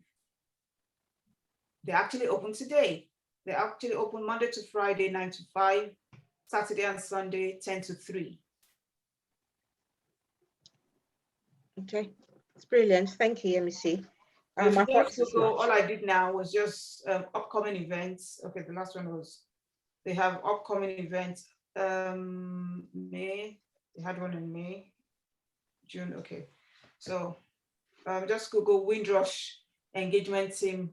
They're actually open today. They're actually open Monday to Friday, 9 to 5, Saturday and Sunday, 10 to 3. Okay, it's brilliant. Thank you, Yemisi. All I did now was just upcoming events. Okay, the last one was, they have upcoming events. May, they had one in May, June, okay. So just Google Windrush engagement team,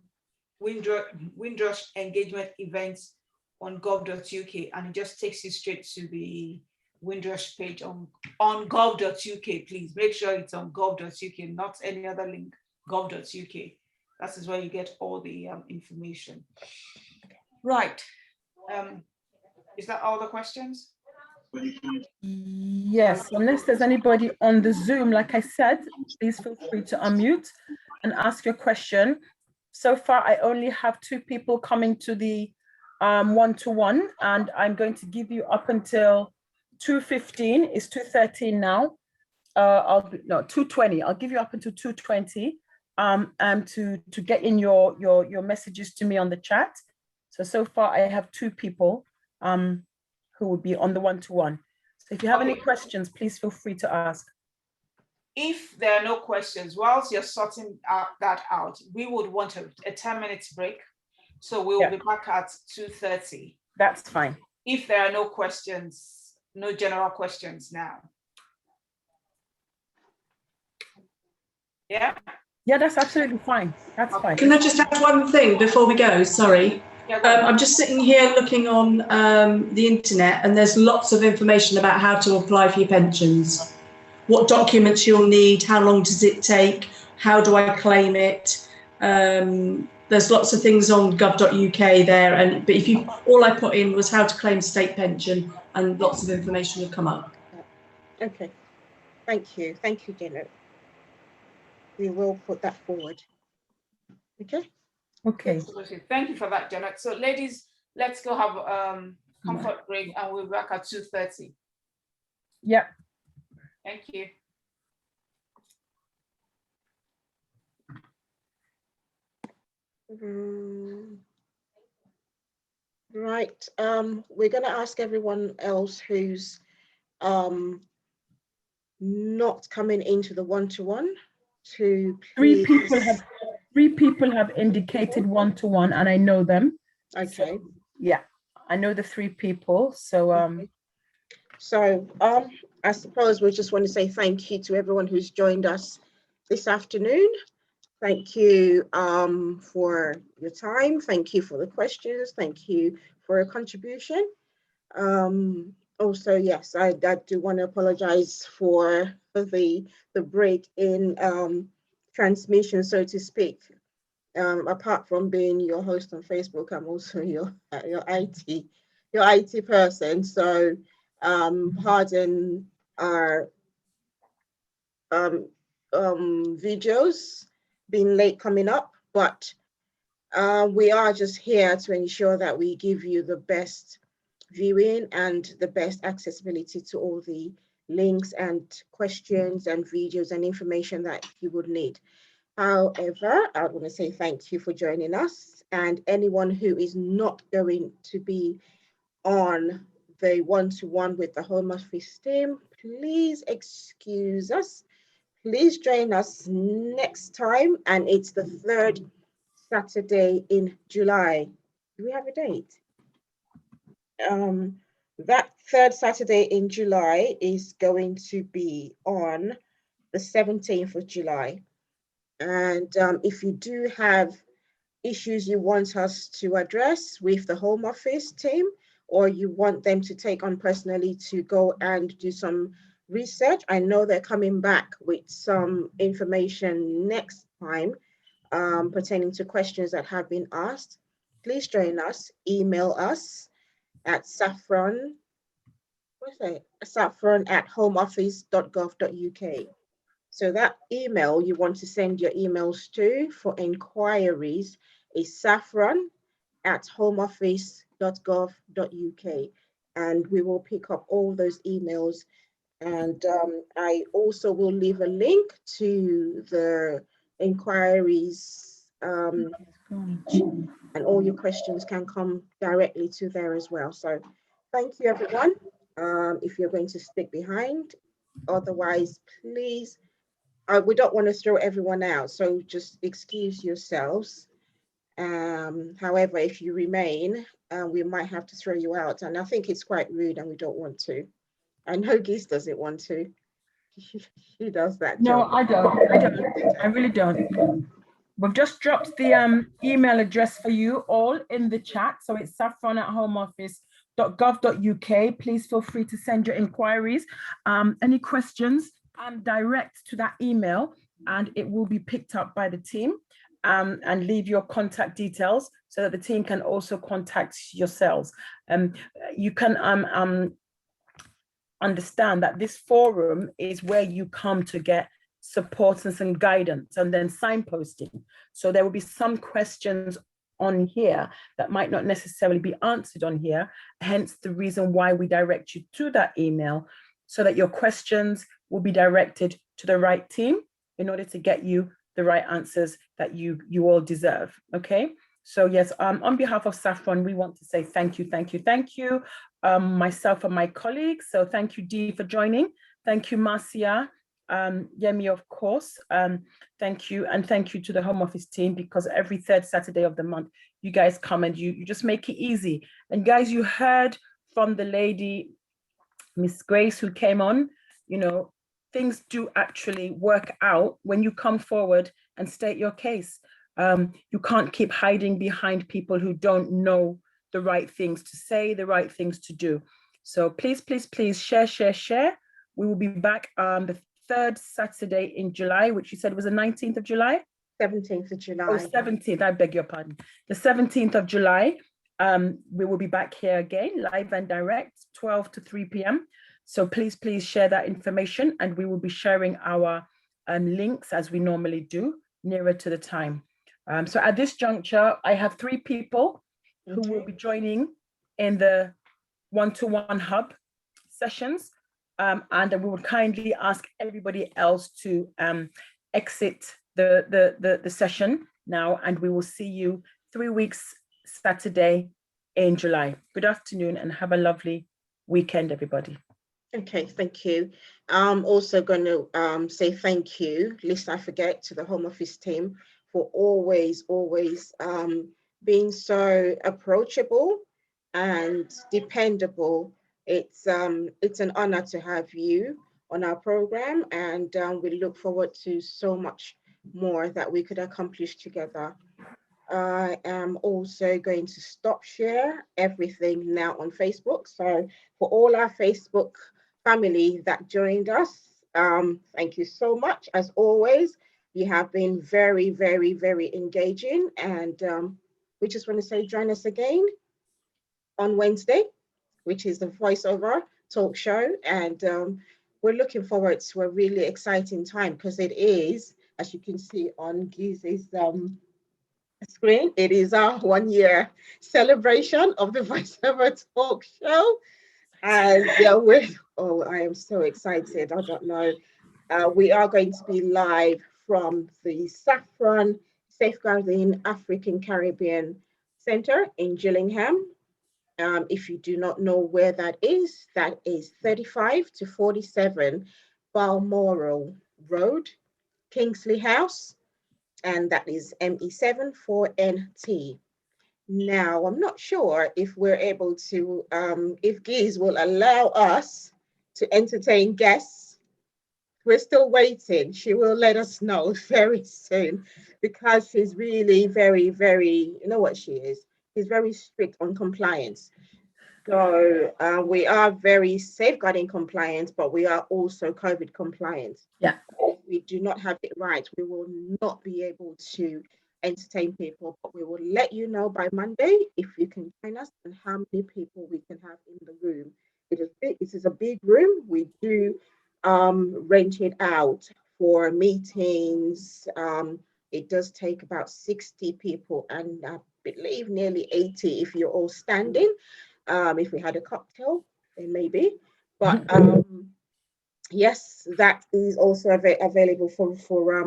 Windrush engagement events on gov.uk, and it just takes you straight to the Windrush page on gov.uk. Please make sure it's on gov.uk, not any other link, gov.uk. That is where you get all the information. Right. Is that all the questions? Yes, unless there's anybody on the Zoom, like I said, please feel free to unmute and ask your question. So far, I only have 2 people coming to the one-to-one, and I'm going to give you up until 2:15. It's 2:13 now. 2:20. I'll give you up until 2:20 and to get in your messages to me on the chat. So far, I have 2 people who will be on the one-to-one. So if you have any questions, please feel free to ask. If there are no questions, whilst you're sorting that out, we would want a 10 minutes break. So we'll be back at 2:30. That's fine. If there are no questions, no general questions now. Yeah? Yeah, that's absolutely fine. That's fine. Can I just add one thing before we go? Sorry. I'm just sitting here looking on the internet, and there's lots of information about how to apply for your pensions, what documents you'll need, how long does it take, how do I claim it. There's lots of things on gov.uk there, but if you, all I put in was how to claim state pension, and lots of information will come up. Okay, thank you, Janet. We will put that forward. Okay, Okay. Absolutely. Thank you for that, Janet. So ladies, let's go have comfort break and we'll be back at 2:30. Yep. Thank you. Right. We're going to ask everyone else who's not coming into the one-to-one to please. Three people have indicated one-to-one, and I know them. Okay. So, yeah, I know the three people. So okay. So I suppose we just want to say thank you to everyone who's joined us this afternoon. Thank you for your time. Thank you for the questions. Thank you for your contribution. Also, yes, I do want to apologize for the break in transmission, so to speak. Apart from being your host on Facebook, I'm also your IT person. So pardon our videos being late coming up, but we are just here to ensure that we give you the best viewing and the best accessibility to all the links and questions and videos and information that you would need. However, I want to say thank you for joining us, and anyone who is not going to be on the one-to-one with the Home Office team, please excuse us. Please join us next time, and it's the 3rd Saturday in July. Do we have a date? That 3rd Saturday in July is going to be on the 17th of July. And if you do have issues you want us to address with the Home Office team, or you want them to take on personally to go and do some research, I know they're coming back with some information next time pertaining to questions that have been asked. Please join us, email us at saffron@homeoffice.gov.uk. So that email you want to send your emails to for inquiries is saffron@homeoffice.gov.uk, and we will pick up all those emails. And I also will leave a link to the inquiries and all your questions can come directly to there as well. So thank you, everyone. If you're going to stick behind, otherwise, please, we don't want to throw everyone out, so just excuse yourselves. However, if you remain, we might have to throw you out, and I think it's quite rude and we don't want to. I know Geese doesn't want to. He does that job. No, I don't. I really don't. We've just dropped the email address for you all in the chat. So it's saffron@homeoffice.gov.uk. Please feel free to send your inquiries, any questions, and direct to that email, and it will be picked up by the team. And leave your contact details so that the team can also contact yourselves. You can understand that this forum is where you come to get support and some guidance, and then signposting. So there will be some questions on here that might not necessarily be answered on here, hence the reason why we direct you to that email, so that your questions will be directed to the right team in order to get you the right answers that you all deserve. Okay, so yes, on behalf of Saffron, we want to say thank you, myself and my colleagues. So thank you, Dee, for joining. Thank you, Marcia, Yemi, of course. Thank you, and thank you to the Home Office team, because every 3rd Saturday of the month, you guys come and you just make it easy. And guys, you heard from the lady, Miss Grace, who came on, you know, things do actually work out when you come forward and state your case. You can't keep hiding behind people who don't know the right things to say, the right things to do. So please, please, please share. We will be back the 3rd Saturday in July, which you said was the 19th of July? 17th of July. Oh, 17th, I beg your pardon. The 17th of July, we will be back here again, live and direct, 12 to 3 p.m. So please, please share that information, and we will be sharing our links as we normally do nearer to the time. So at this juncture, I have 3 people who will be joining in the one-to-one hub sessions. And we would kindly ask everybody else to exit the session now, and we will see you 3 weeks Saturday in July. Good afternoon and have a lovely weekend, everybody. Okay, thank you. I'm also going to say thank you, lest I forget, to the Home Office team for always being so approachable and dependable. It's an honor to have you on our program, and we look forward to so much more that we could accomplish together. I am also going to stop share everything now on Facebook. So for all our Facebook family that joined us, thank you so much. As always, you have been very, very, very engaging, and we just want to say join us again on Wednesday, which is the voiceover talk show, and we're looking forward to a really exciting time, because it is, as you can see on Giz's screen, it is our 1-year celebration of the voiceover talk show, and I am so excited. I don't know. We are going to be live from the Saffron Safeguarding African Caribbean Center in Gillingham. If you do not know where that is 35 to 47 Balmoral Road, Kingsley House, and that is ME7 4NT. Now, I'm not sure if we're able to, if Giz will allow us to entertain guests. We're still waiting. She will let us know very soon, because she's really very, very, you know what she is? She's very strict on compliance. So we are very safeguarding compliant, but we are also COVID compliant. Yeah. If we do not have it right, we will not be able to entertain people, but we will let you know by Monday if you can join us and how many people we can have in the room. It is a big room. We do rent it out for meetings. It does take about 60 people, and I believe nearly 80 if you're all standing. If we had a cocktail, then maybe. But yes, that is also available for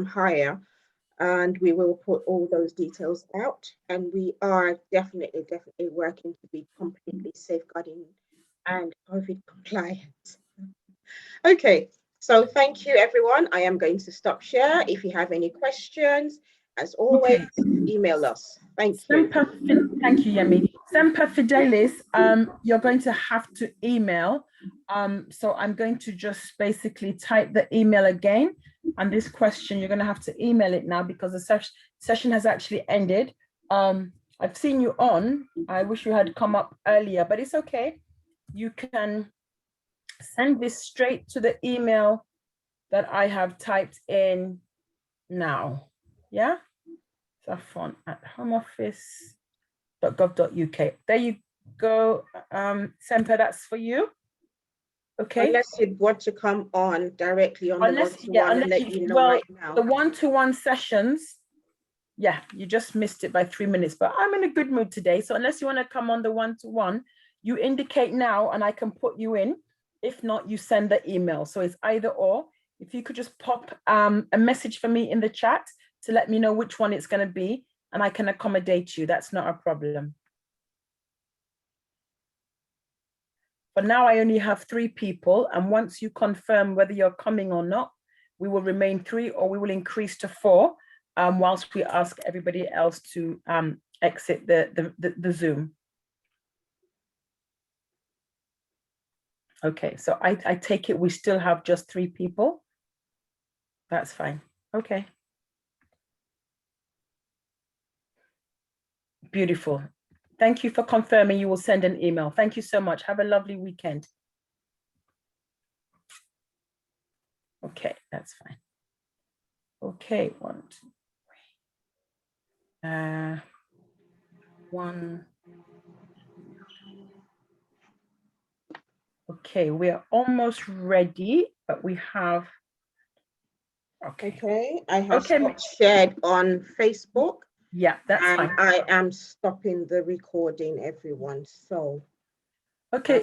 hire, and we will put all those details out. And we are definitely working to be completely safeguarding and COVID compliant. Okay, so thank you, everyone. I am going to stop share. If you have any questions, as always, email us. Thank you. Thank you, Yemi. Semper Fidelis, you're going to have to email. So I'm going to just basically type the email again. And this question, you're going to have to email it now, because the session has actually ended. I've seen you on. I wish you had come up earlier, but it's okay. You can send this straight to the email that I have typed in now. Yeah? saffron@homeoffice.gov.uk. There you go, Semper, that's for you. Okay. Unless you want to come on directly on the one-to-one and let you know right now. The one-to-one sessions, yeah, you just missed it by 3 minutes, but I'm in a good mood today. So unless you want to come on the one-to-one, you indicate now and I can put you in. If not, you send the email. So it's either or. If you could just pop a message for me in the chat to let me know which one it's going to be, and I can accommodate you. That's not a problem. But now I only have 3 people, and once you confirm whether you're coming or not, we will remain 3 or we will increase to 4 whilst we ask everybody else to exit the Zoom. Okay, so I take it we still have just 3 people. That's fine. Okay. Beautiful. Thank you for confirming. You will send an email. Thank you so much. Have a lovely weekend. Okay, that's fine. Okay, 1, 2, 3. 1. Okay, we are almost ready, but we have. Okay, I have shared on Facebook. Yeah, that's and fine. I am stopping the recording, everyone. So okay,